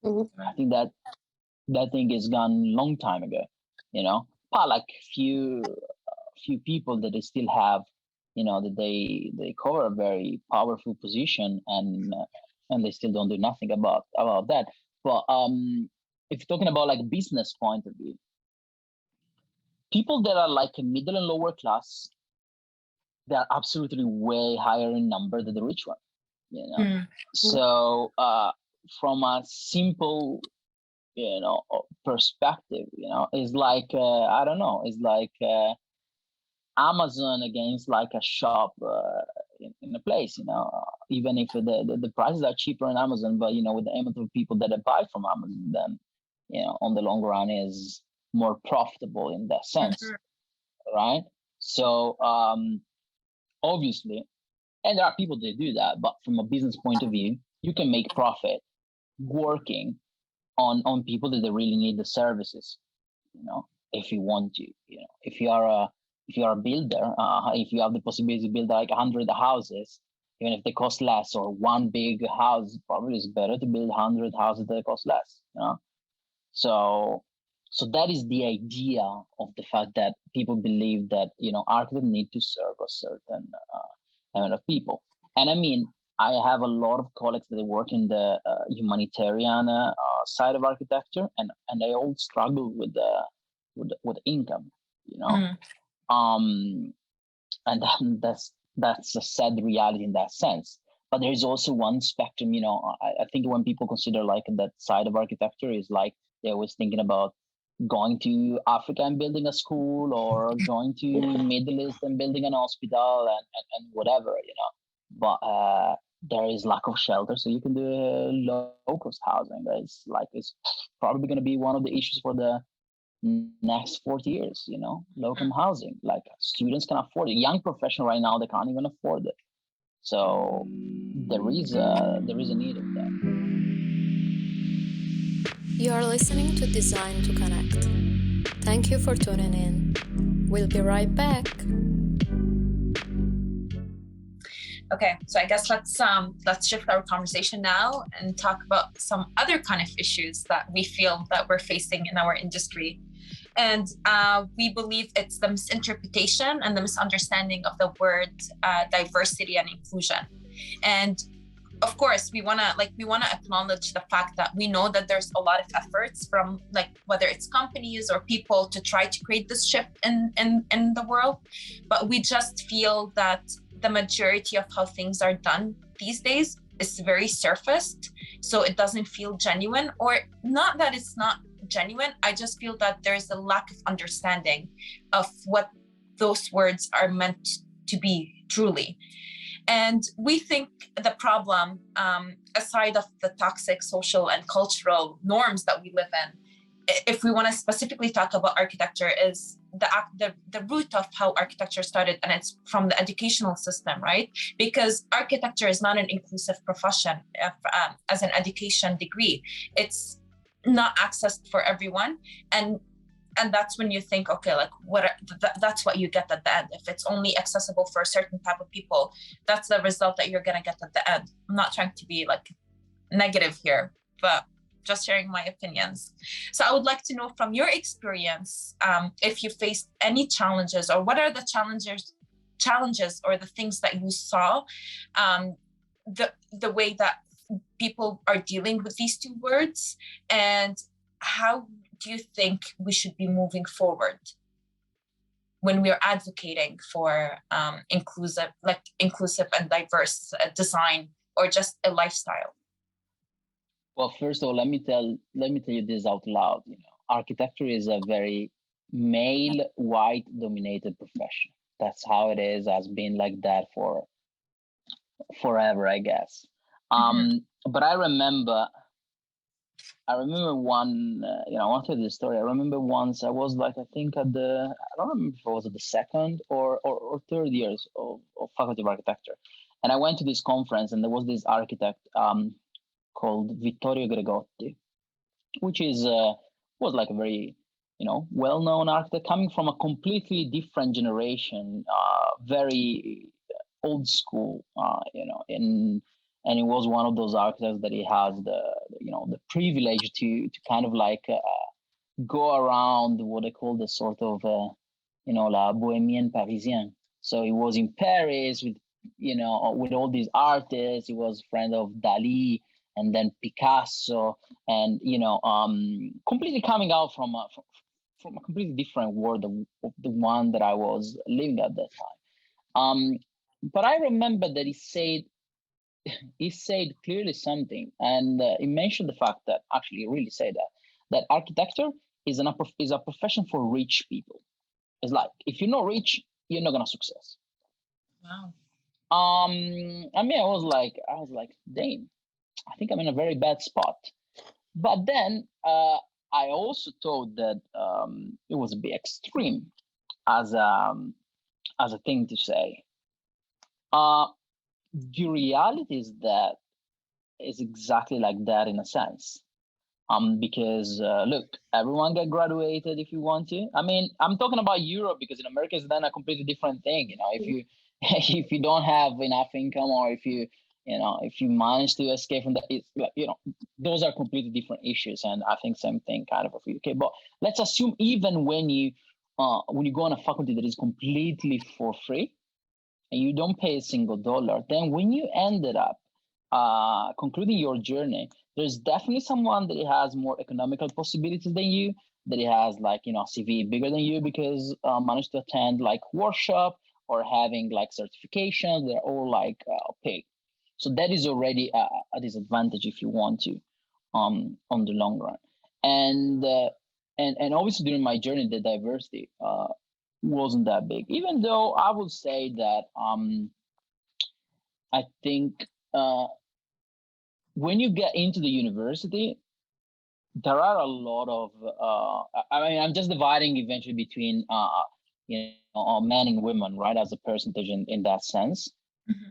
I think that thing is gone long time ago, you know. But like few people that they still have, you know, that they cover a very powerful position, and they still don't do nothing about that. But if you're talking about like business point of view, people that are like a middle and lower class, they're absolutely way higher in number than the rich one, you know. So from a simple, you know, perspective, you know, it's like I don't know, it's like Amazon against like a shop in a place, you know. Even if the prices are cheaper on Amazon, but you know, with the amount of people that buy from Amazon, then you know, on the long run is more profitable in that sense, right? So obviously, and there are people that do that, but from a business point of view, you can make profit working on people that they really need the services, you know, if you want to, you know, if you are a builder, if you have the possibility to build like 100 houses, even if they cost less, or one big house, probably is better to build 100 houses that cost less, you know. So that is the idea of the fact that people believe that, you know, architects need to serve a certain amount of people. And I mean, I have a lot of colleagues that work in the humanitarian side of architecture, and they all struggle with income, you know. And that's a sad reality in that sense. But there is also one spectrum, you know. I think when people consider like that side of architecture, is like they're always thinking about going to Africa and building a school, or going to Middle East and building an hospital, and whatever, you know. But there is lack of shelter, so you can do low-cost housing. It's probably going to be one of the issues for the next 40 years, you know, low-income housing. Like students can afford it. Young professional right now, they can't even afford it. So there is a need of that. You are listening to Design to Connect. Thank you for tuning in. We'll be right back. Okay, so I guess let's shift our conversation now and talk about some other kind of issues that we feel that we're facing in our industry. And we believe it's the misinterpretation and the misunderstanding of the word diversity and inclusion. And of course, we want to acknowledge the fact that we know that there's a lot of efforts from, like, whether it's companies or people to try to create this shift in the world. But we just feel that the majority of how things are done these days is very surfaced. So it doesn't feel genuine, or not that it's not genuine. I just feel that there's a lack of understanding of what those words are meant to be truly. And we think the problem, aside of the toxic social and cultural norms that we live in, if we want to specifically talk about architecture, is the root of how architecture started, and it's from the educational system, right? Because architecture is not an inclusive profession as an education degree. It's not accessed for everyone, and that's when you think, okay, like that's what you get at the end. If it's only accessible for a certain type of people, that's the result that you're gonna get at the end. I'm not trying to be like negative here, but just sharing my opinions. So I would like to know from your experience, if you faced any challenges, or what are the challenges or the things that you saw, the way that people are dealing with these two words, and how do you think we should be moving forward when we are advocating for inclusive and diverse design, or just a lifestyle? Well, first of all, let me tell you this out loud. Architecture is a very male, white-dominated profession. That's how it is. Has been like that for forever, I guess. But I remember one. I want to tell you this story. I remember once I was like, I think I don't remember if it was at the second or third years of Faculty of Architecture, and I went to this conference, and there was this architect called Vittorio Gregotti, which was like a very well-known architect coming from a completely different generation, very old school, and he was one of those architects that he has the privilege to kind of like go around what they call the sort of la bohemienne parisienne. So he was in Paris with all these artists. He was a friend of Dali, and then Picasso, and completely coming out from a completely different world of the one that I was living at that time. But I remember that he said clearly something, and he mentioned the fact that actually he really said that architecture is a profession for rich people. It's like, if you're not rich, you're not gonna success. Wow. I mean, I was like, damn, I think I'm in a very bad spot. But then I also thought that it was a bit extreme as a thing to say. The reality is that it's exactly like that in a sense. Because look, everyone get graduated if you want to. I mean, I'm talking about Europe, because in America it's then a completely different thing. If you if you don't have enough income, or if you manage to escape from that, it's like, those are completely different issues. And I think same thing kind of for UK. But let's assume even when you go on a faculty that is completely for free and you don't pay a single dollar, then when you ended up concluding your journey, there's definitely someone that has more economical possibilities than you, that he has like CV bigger than you because managed to attend like workshop or having like certifications. They're all like paid. So that is already a disadvantage if you want to, on the long run. And obviously during my journey, the diversity wasn't that big. Even though I would say that I think when you get into the university, there are a lot of I mean, I'm just dividing eventually between men and women, right, as a percentage in that sense.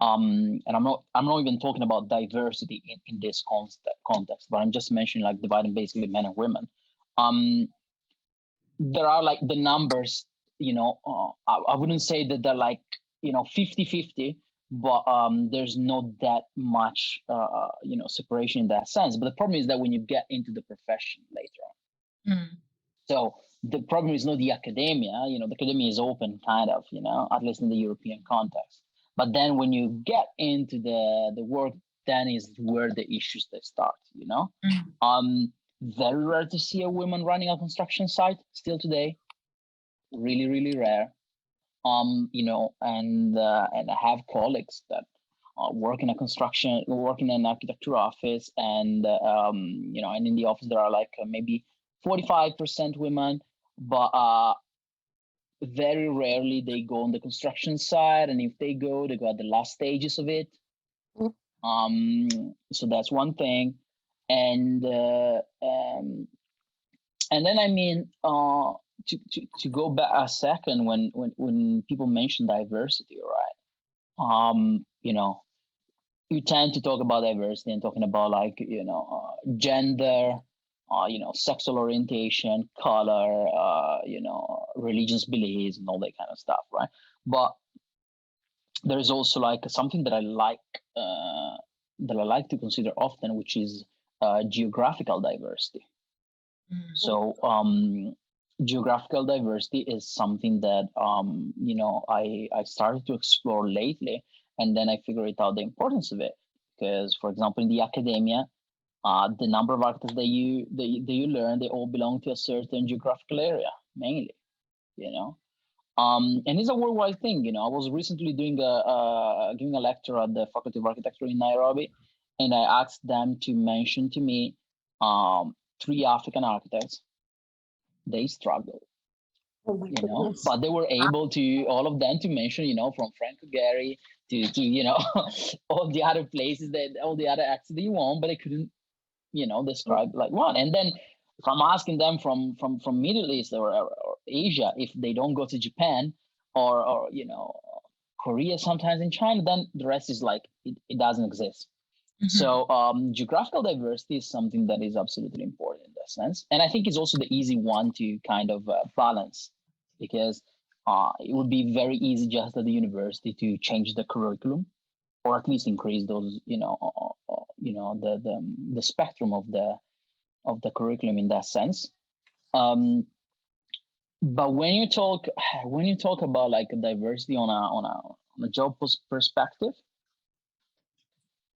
And I'm not even talking about diversity in this context, but I'm just mentioning like dividing basically men and women. There are like the numbers, I wouldn't say that they're like 50-50, but there's not that much separation in that sense. But the problem is that when you get into the profession later on, so the problem is not the academia. The academia is open kind of, at least in the European context. But then when you get into the work, then is where the issues they start, Very rare to see a woman running a construction site still today. Really, really rare. And I have colleagues that work in an architecture office, and and in the office there are like maybe 45% women, but very rarely they go on the construction side, and if they go at the last stages of it. So that's one thing. And then I mean, to go back a second, when people mention diversity, right? You know, you tend to talk about diversity and talking about like, you know, gender, you know, sexual orientation, color, you know, religious beliefs and all that kind of stuff, right? But there is also like something that I like to consider often, which is geographical diversity. So geographical diversity is something that you know, I started to explore lately, and then I figured out the importance of it. Because, for example, in the academia, the number of architects that you learn, they all belong to a certain geographical area mainly, you know. And it's a worldwide thing, you know. I was recently doing giving a lecture at the Faculty of Architecture in Nairobi, and I asked them to mention to me 3 African architects. They struggled, you know, but they were able to, all of them, to mention, you know, from Franco Gehry to you know, all the other places, that all the other acts that you want, but they couldn't, you know, describe like one. And then if I'm asking them from Middle East or Asia, if they don't go to Japan or you know, Korea, sometimes in China, then the rest is like it doesn't exist. So geographical diversity is something that is absolutely important in that sense. And I think it's also the easy one to kind of balance, because it would be very easy just at the university to change the curriculum, or at least increase those, you know, the spectrum of the curriculum in that sense. But when you talk about like diversity on a job perspective,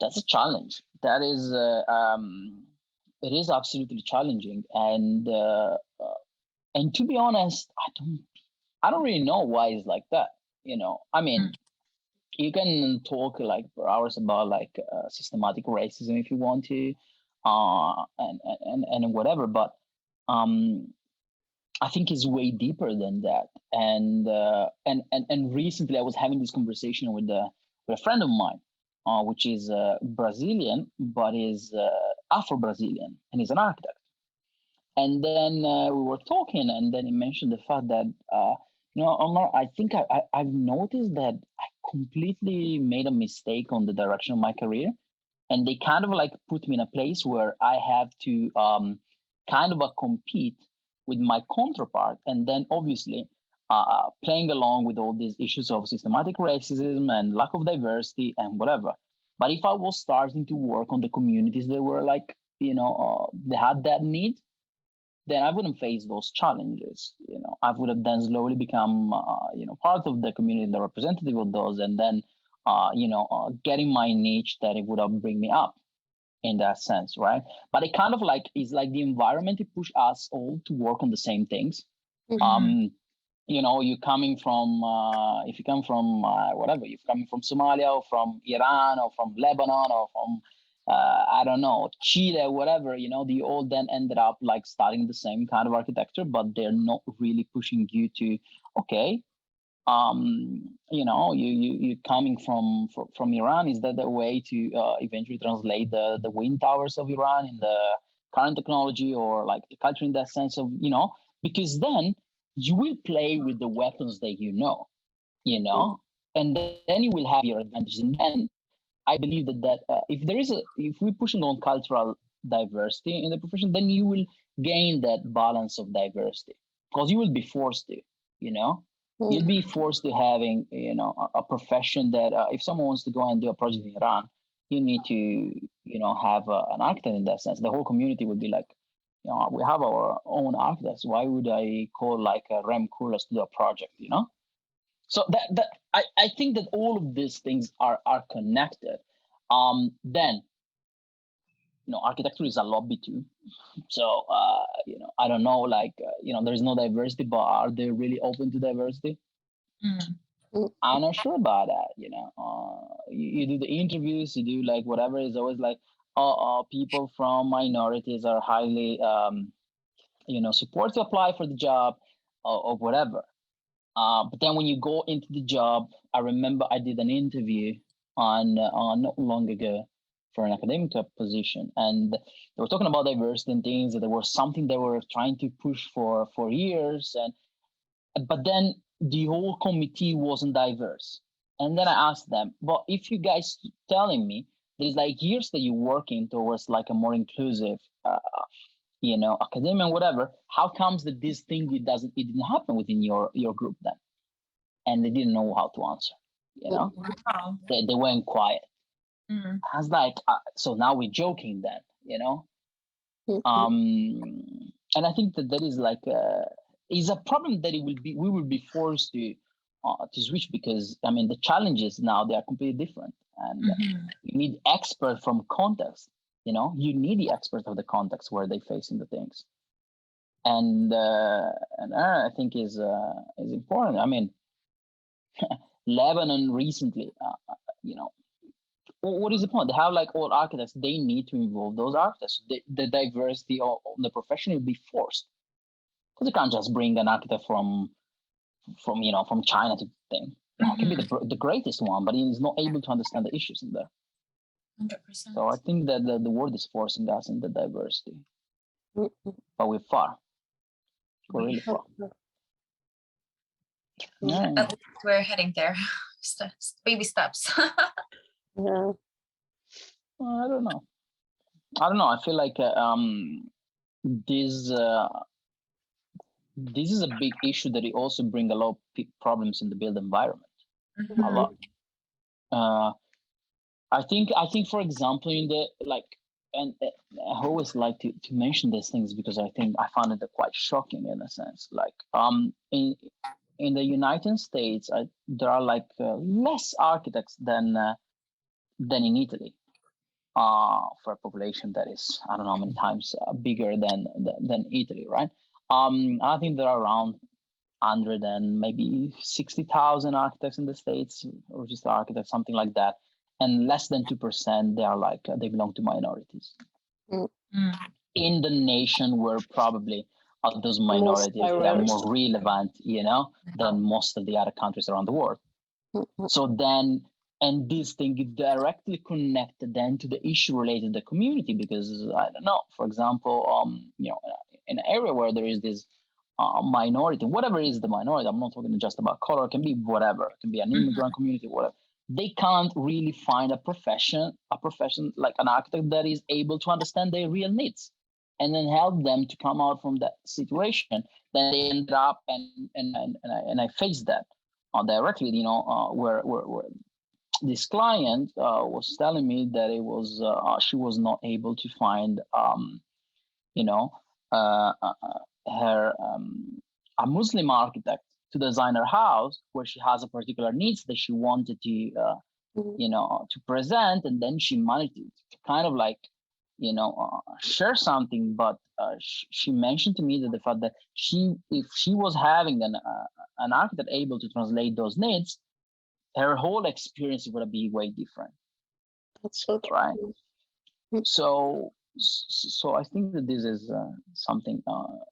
that's a challenge. That is, it is absolutely challenging. And to be honest, I don't really know why it's like that. You know, I mean, you can talk like for hours about like systematic racism if you want to, and whatever. But I think it's way deeper than that. And recently I was having this conversation with a friend of mine, which is Brazilian, but is Afro-Brazilian, and he's an architect. And then we were talking, and then he mentioned the fact that, you know, Omar, I think I've noticed that I completely made a mistake on the direction of my career. And they kind of like put me in a place where I have to kind of compete with my counterpart. And then obviously playing along with all these issues of systematic racism and lack of diversity and whatever. But if I was starting to work on the communities that were like, you know, they had that need, then I wouldn't face those challenges. You know, I would have then slowly become, you know, part of the community, the representative of those, and then, you know, getting my niche that it would have bring me up in that sense, right? But it kind of like is like the environment to push us all to work on the same things. You know, you coming from, if you come from whatever, you're coming from Somalia or from Iran or from Lebanon or from, I don't know, Chile, whatever, you know, they all then ended up like starting the same kind of architecture, but they're not really pushing you to, okay, you know, you coming from Iran, is that the way to eventually translate the wind towers of Iran in the current technology, or like the culture in that sense of, you know, because then you will play with the weapons that you know, and then you will have your advantage. And then I believe that if we're pushing on cultural diversity in the profession, then you will gain that balance of diversity, because you will be forced to, you know. You'll be forced to having, you know, a profession that if someone wants to go and do a project in Iran, you need to, you know, have an architect in that sense. The whole community would be like, you know, we have our own architects. Why would I call like a Rem Koolhaas to do a project, you know? So that I think that all of these things are connected. Then, you know, architecture is a lobby too. So, you know, I don't know, like, you know, there's no diversity, but are they really open to diversity? I'm not sure about that, you know. You do the interviews, you do like whatever, is always like, people from minorities are highly, you know, support to apply for the job or whatever. But then when you go into the job, I remember I did an interview on not long ago for an academic position, and they were talking about diversity and things, that there was something they were trying to push for years, but then the whole committee wasn't diverse. And then I asked them, but if you guys telling me there's like years that you're working towards like a more inclusive academia and whatever, how comes that this thing it didn't happen within your group then? And they didn't know how to answer. Wow. They went quiet. Mm. I was like, so now we're joking then, and I think that is like is a problem that we will be forced to switch, because I mean the challenges now, they are completely different, and you need expert from context. You need the expert of the context where they facing the things, and I think is important. I mean, Lebanon recently, what is the point? They have like all architects. They need to involve those architects. The diversity of the profession will be forced, because you can't just bring an architect from China to thing. It can be the greatest one, but he is not able to understand the issues in there. 100%. So I think that the world is forcing us in the diversity, but we're far. We're really far. Yeah. At least we're heading there. Baby steps. Yeah. I don't know. I feel like this is a big issue that it also bring a lot of problems in the built environment. A lot. I think for example, in the like, and I always like to mention these things because I think I found it quite shocking in a sense. Like in the United States, there are like less architects than in Italy, for a population that is, I don't know how many times bigger than Italy, right? I think there are around 100 and maybe 60,000 architects in the States, registered architects, something like that, and less than 2% they are like they belong to minorities. In the nation where probably those minorities they are more relevant, than most of the other countries around the world. So then, and this thing is directly connected then to the issue related to the community, because I don't know, for example, in an area where there is this minority, whatever is the minority, I'm not talking just about color, it can be whatever, it can be an immigrant community, whatever. They can't really find a profession like an architect that is able to understand their real needs and then help them to come out from that situation. Then they end up and I faced that directly, where this client was telling me that it was she was not able to find her a Muslim architect to design her house where she has a particular needs that she wanted to to present, and then she managed to kind of like share something, but she mentioned to me that the fact that if she was having an architect able to translate those needs, her whole experience would be way different. That's so true. Right. So I think that this is something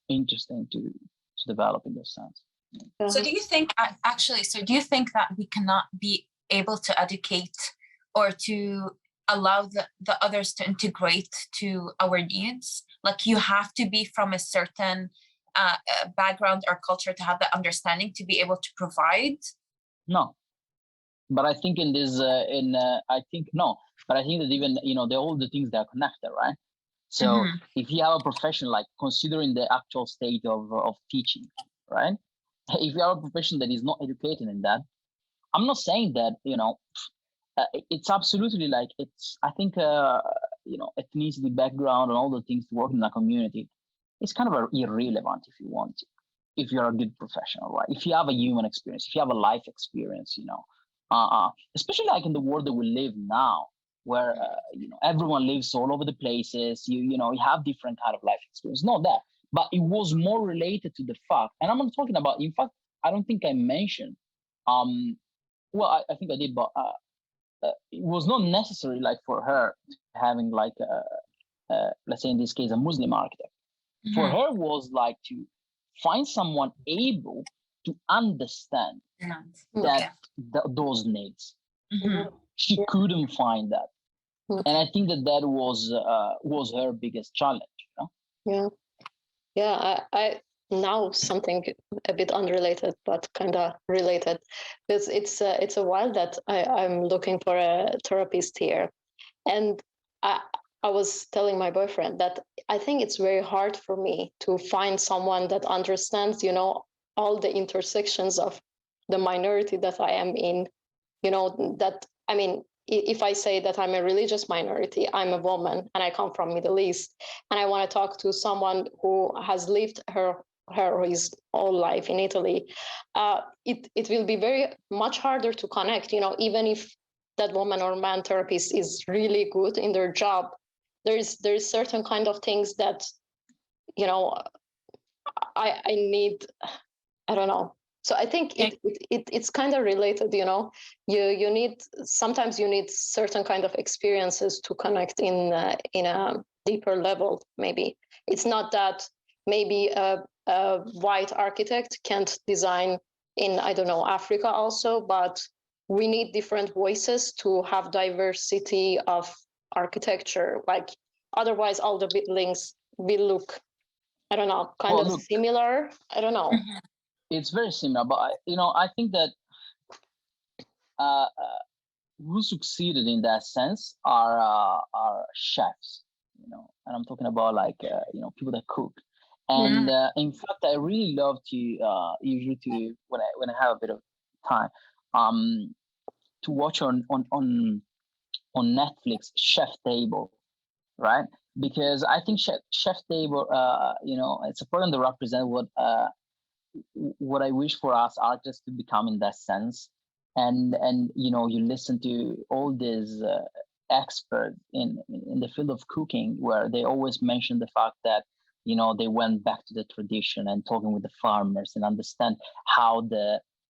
interesting to develop in this sense. So do you think that we cannot be able to educate or to allow the others to integrate to our needs? Like you have to be from a certain background or culture to have that understanding to be able to provide? No. But I think in this, I think that even, all the things that are connected, right? So if you have a profession, like considering the actual state of teaching, right? If you have a profession that is not educated in that, I'm not saying that, it's absolutely like I think, ethnicity, background and all the things to work in a community, it's kind of irrelevant if you want to, if you're a good professional, right? If you have a human experience, if you have a life experience, especially like in the world that we live now, where everyone lives all over the places, you have different kind of life experience. Not that, but it was more related to the fact, and I'm not talking about, in fact, I don't think I mentioned, well, I think I did, but it was not necessary like for her having like let's say in this case a Muslim architect. For her was like to find someone able to understand that those needs. She couldn't find that, and I think that was her biggest challenge. I now something a bit unrelated but kind of related, because it's a while that I'm looking for a therapist here, and I was telling my boyfriend that I think it's very hard for me to find someone that understands, all the intersections of the minority that I am in. That, I mean, if I say that I'm a religious minority, I'm a woman and I come from Middle East, and I want to talk to someone who has lived her or his whole life in Italy, it will be very much harder to connect. Even if that woman or man therapist is really good in their job, there's certain kind of things that I need. I don't know. So I think it's kind of related. You need, sometimes you need certain kind of experiences to connect in a deeper level. Maybe it's not that maybe a white architect can't design in, I don't know, Africa also, but we need different voices to have diversity of architecture. Like otherwise all the buildings will look, I don't know, kind of similar. I don't know. It's very similar, but I think that who succeeded in that sense are chefs, and I'm talking about like people that cook. And in fact, I really love to usually to when I have a bit of time to watch on Netflix Chef Table, right? Because I think Chef Table, it's a program that represents what I wish for us artists to become in that sense. And you listen to all these experts in the field of cooking, where they always mention the fact that they went back to the tradition and talking with the farmers and understand how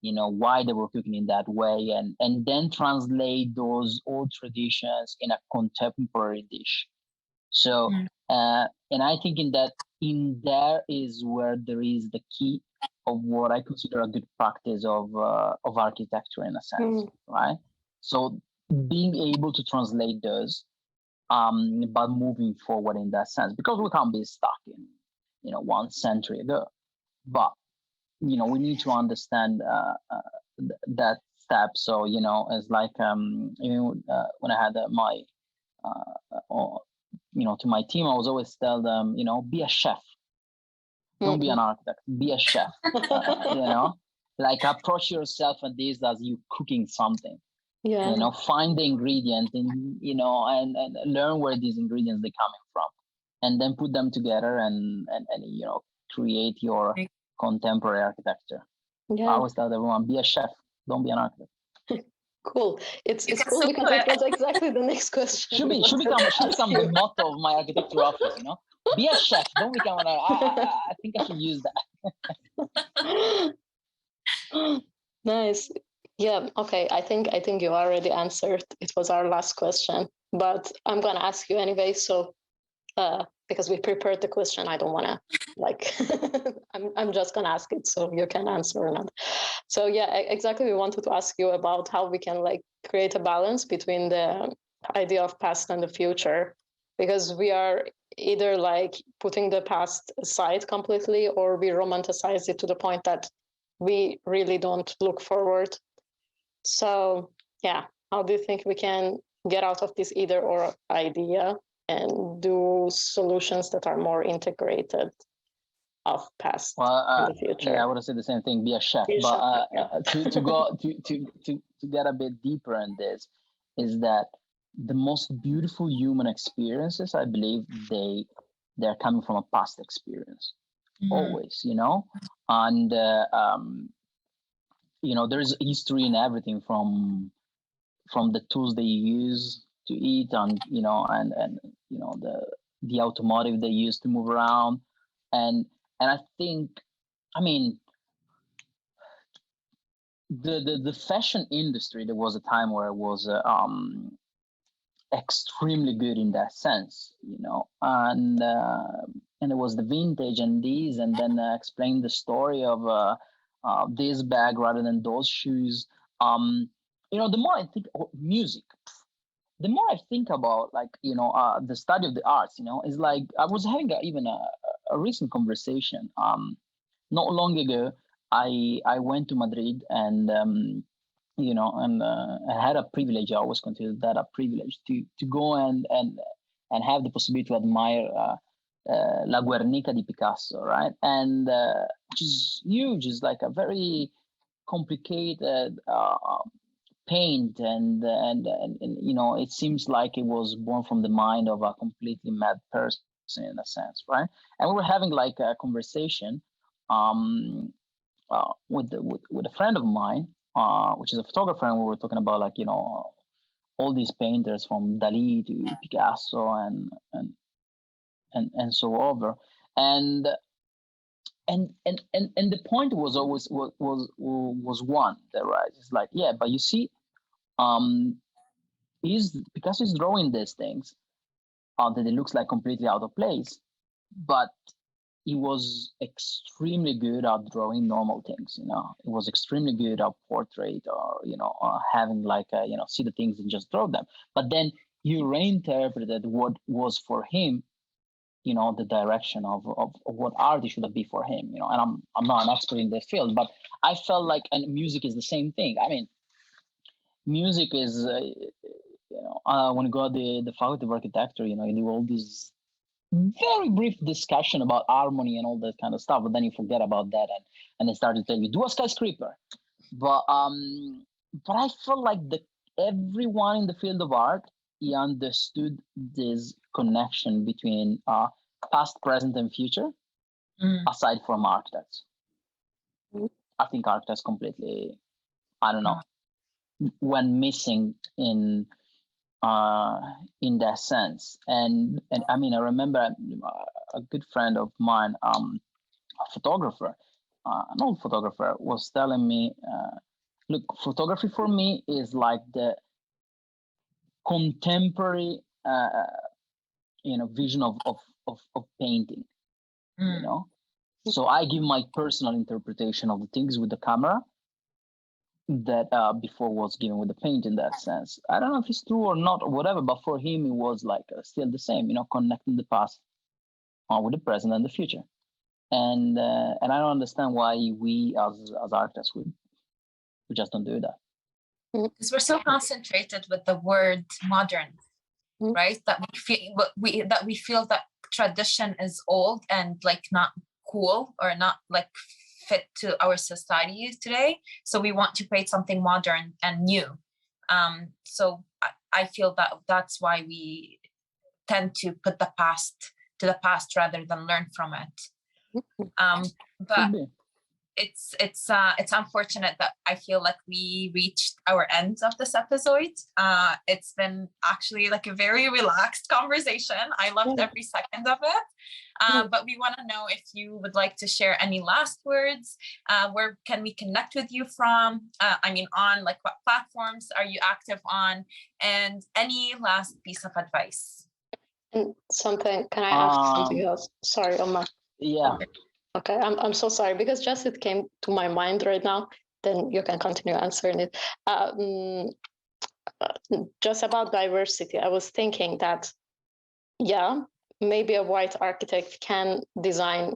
why they were cooking in that way, and then translate those old traditions in a contemporary dish. So and I think in there is where there is the key of what I consider a good practice of architecture in a sense, right? So being able to translate those, but moving forward in that sense, because we can't be stuck in 1 century ago, but we need to understand that step. So it's like when I had my to my team, I was always tell them, be a chef. Don't be an architect, be a chef. Like approach yourself and this as you cooking something. Find the ingredient and and learn where these ingredients they coming from, and then put them together and create your contemporary architecture. I always tell everyone, be a chef, don't be an architect. Cool. It's cool because it was exactly the next question. Should become the motto of my architecture office, Be a chef, don't become an architect. I think I should use that. Nice. Yeah, okay. I think you already answered. It was our last question, but I'm gonna ask you anyway. So because we prepared the question, I don't wanna I'm just gonna ask it so you can answer or not. So yeah, exactly. We wanted to ask you about how we can create a balance between the idea of past and the future, because we are either putting the past aside completely, or we romanticize it to the point that we really don't look forward. So yeah, how do you think we can get out of this either or idea and do solutions that are more integrated of past and the future? Yeah, I would have said the same thing, be a chef. To go to get a bit deeper in this, is that the most beautiful human experiences, I believe they're coming from a past experience. Always, and there's history in everything, from the tools they use to eat, and the automotive they use to move around, and I think, the fashion industry, there was a time where it was extremely good in that sense, and it was the vintage and these, and then explain the story of this bag rather than those shoes. The more I think music, the more I think about like the study of the arts, is like I was having even a recent conversation. Not long ago, I went to Madrid and I had a privilege. I always consider that a privilege to go and have the possibility to admire La Guernica di Picasso, right? And which is huge. It's like a very complicated paint, and it seems like it was born from the mind of a completely mad person in a sense, right? And we were having like a conversation with a friend of mine, which is a photographer, and we were talking about like all these painters from Dali to Picasso and so over, and the point was always was one that, right? It's like, yeah, but you see, Picasso is drawing these things that it looks like completely out of place, but he was extremely good at drawing normal things. He was extremely good at portrait, or having like see the things and just draw them. But then you reinterpreted what was for him, the direction of what art should be for him. And I'm not an expert in this field, but I felt like, and music is the same thing. I mean, music is when you go to the faculty of architecture, you do all these very brief discussion about harmony and all that kind of stuff, but then you forget about that, and they start to tell you do a skyscraper. But I felt like everyone in the field of art, he understood this connection between past, present, and future. Aside from architects, I think architects completely, I don't know, went missing in that sense. And I mean, I remember a good friend of mine, a photographer, an old photographer, was telling me, look, photography for me is like the contemporary vision of painting. So I give my personal interpretation of the things with the camera that before was given with the paint, in that sense. I don't know if it's true or not or whatever, but for him it was like still the same, connecting the past with the present and the future. And I don't understand why we as artists we just don't do that. Because we're so concentrated with the word modern, right? That we feel that tradition is old and like not cool, or not like fit to our society today. So we want to create something modern and new. So I feel that that's why we tend to put the past to the past rather than learn from it. But it's unfortunate that I feel like we reached our end of this episode. It's been actually like a very relaxed conversation. I loved every second of it. But we want to know if you would like to share any last words. Where can we connect with you from? On like what platforms are you active on? And any last piece of advice? And can I ask something else? Sorry, Omar. Yeah. Okay, I'm so sorry, because just it came to my mind right now. Then you can continue answering it. Just about diversity, I was thinking that, maybe a white architect can design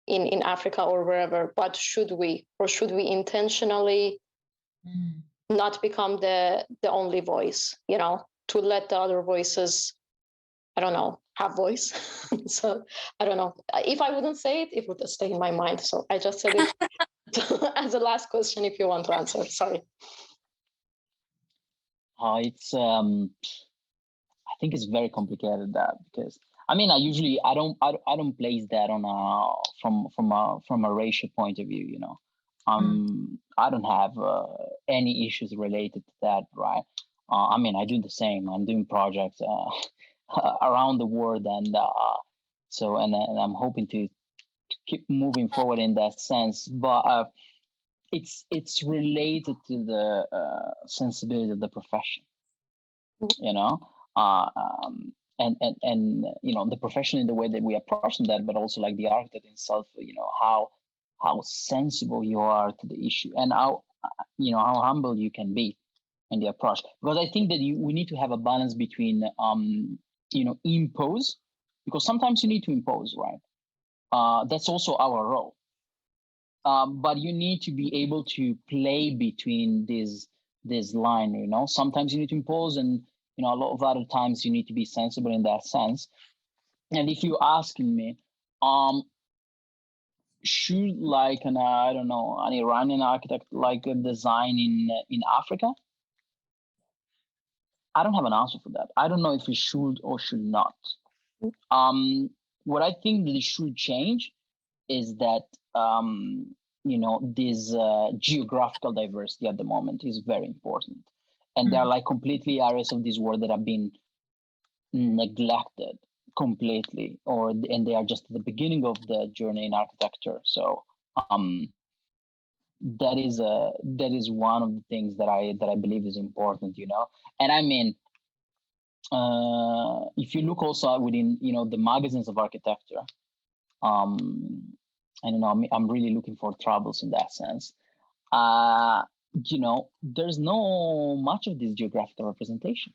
in Africa or wherever, but should we intentionally not become the only voice, to let the other voices, I don't know, have voice. So I don't know. If I wouldn't say it, it would stay in my mind. So I just said it as a last question, if you want to answer. Sorry. It's I think it's very complicated, that, because I don't place that on from a racial point of view. I don't have any issues related to that, right? I do the same. I'm doing projects around the world, and I'm hoping to keep moving forward in that sense. But it's related to the sensibility of the profession, and the profession in the way that we approach that, but also like the architect himself, how how sensible you are to the issue, and how how humble you can be in the approach. Because I think that we need to have a balance between impose, because sometimes you need to impose, right? That's also our role. But you need to be able to play between this line. Sometimes you need to impose, and a lot of other times you need to be sensible in that sense. And if you're asking me, should like an Iranian architect like a design in Africa? I don't have an answer for that. I don't know if it should or should not. What I think that it should change is that this geographical diversity at the moment is very important, and there are like completely areas of this world that have been neglected completely, and they are just at the beginning of the journey in architecture. So that is one of the things that I believe is important, and I mean, if you look also within the magazines of architecture, I don't know, I'm really looking for troubles in that sense. There's no much of this geographical representation.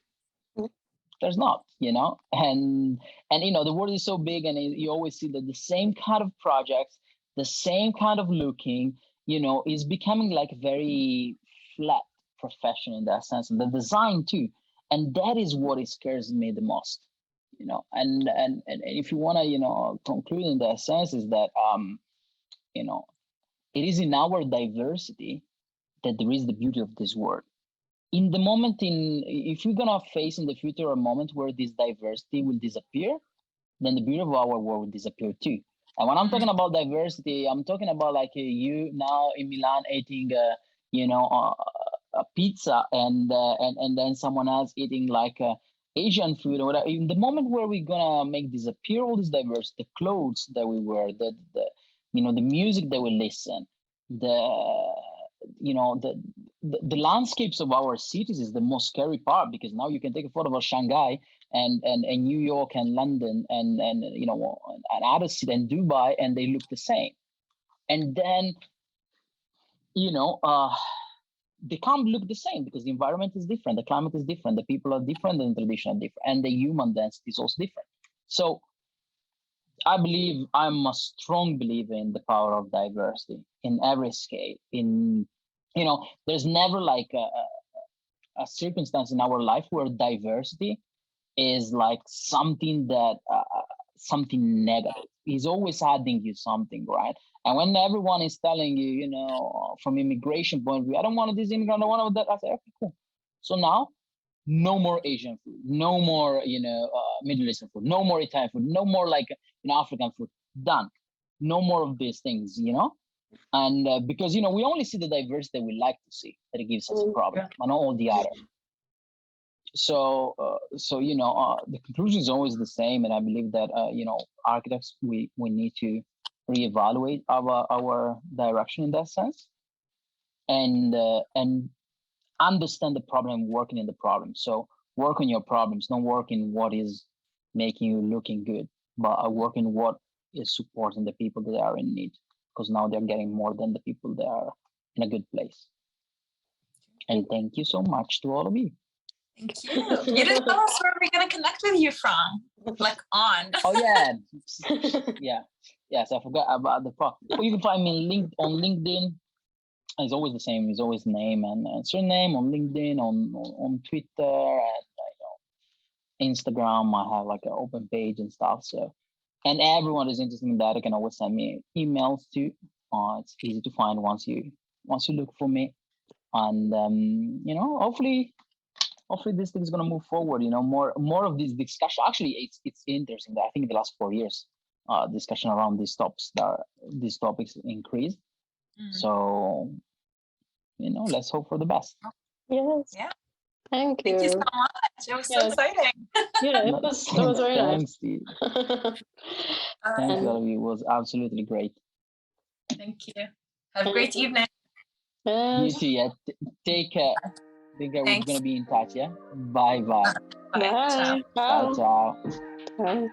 There's not, and the world is so big, and you always see that the same kind of projects, the same kind of looking, is becoming like a very flat profession in that sense, and the design too. And that is what scares me the most, and if you want to, conclude in that sense, is that, it is in our diversity that there is the beauty of this world. In the moment, if we're gonna face in the future a moment where this diversity will disappear, then the beauty of our world will disappear too. And when I'm talking about diversity, I'm talking about like you now in Milan eating, a pizza, and then someone else eating like Asian food or whatever. In the moment where we're gonna make disappear all this diversity, the clothes that we wear, the music that we listen, the landscapes of our cities is the most scary part, because now you can take a photo of Shanghai and New York and London and other city and Dubai, and they look the same. And then they can't look the same because the environment is different, the climate is different, the people are different, and the tradition are different, and the human density is also different. So I'm a strong believer in the power of diversity in every scale. There's never like a circumstance in our life where diversity is like something that something negative. It's always adding you something, right? And when everyone is telling you, from immigration point of view, I don't want this immigrant, I don't want that, I say, okay, cool. So now, no more Asian food, no more, Middle Eastern food, no more Italian food, no more like African food. Done. No more of these things, and because we only see the diversity that we like to see, that it gives us a problem, and not all the other. So the conclusion is always the same, and I believe that architects, we need to reevaluate our direction in that sense, and understand the problem, working in the problem. So work on your problems, don't work in what is making you looking good, but work in what is supporting the people that are in need, because now they're getting more than the people that are in a good place. And thank you so much to all of you. Thank you. You didn't tell us where we're going to connect with you from, like on. Oh, yeah. Yes, I forgot about the part. Well, you can find me on LinkedIn. It's always the same. It's always name and surname on LinkedIn, on Twitter, and Instagram. I have like an open page and stuff. So, and everyone is interested in that, you can always send me emails too. It's easy to find once you look for me, and hopefully this thing is gonna move forward. More of this discussion. Actually, it's interesting that I think the last 4 years, discussion around these topics increased. So, let's hope for the best. Yes. Yeah. Thank you. Thank you so much. It was so exciting. Yeah, it was very nice. Thank you, all of you. It was absolutely great. Thank you. Have a great evening. You too. Yeah. Take care. We're gonna be in touch. Yeah. Bye. Bye. Ciao. Bye.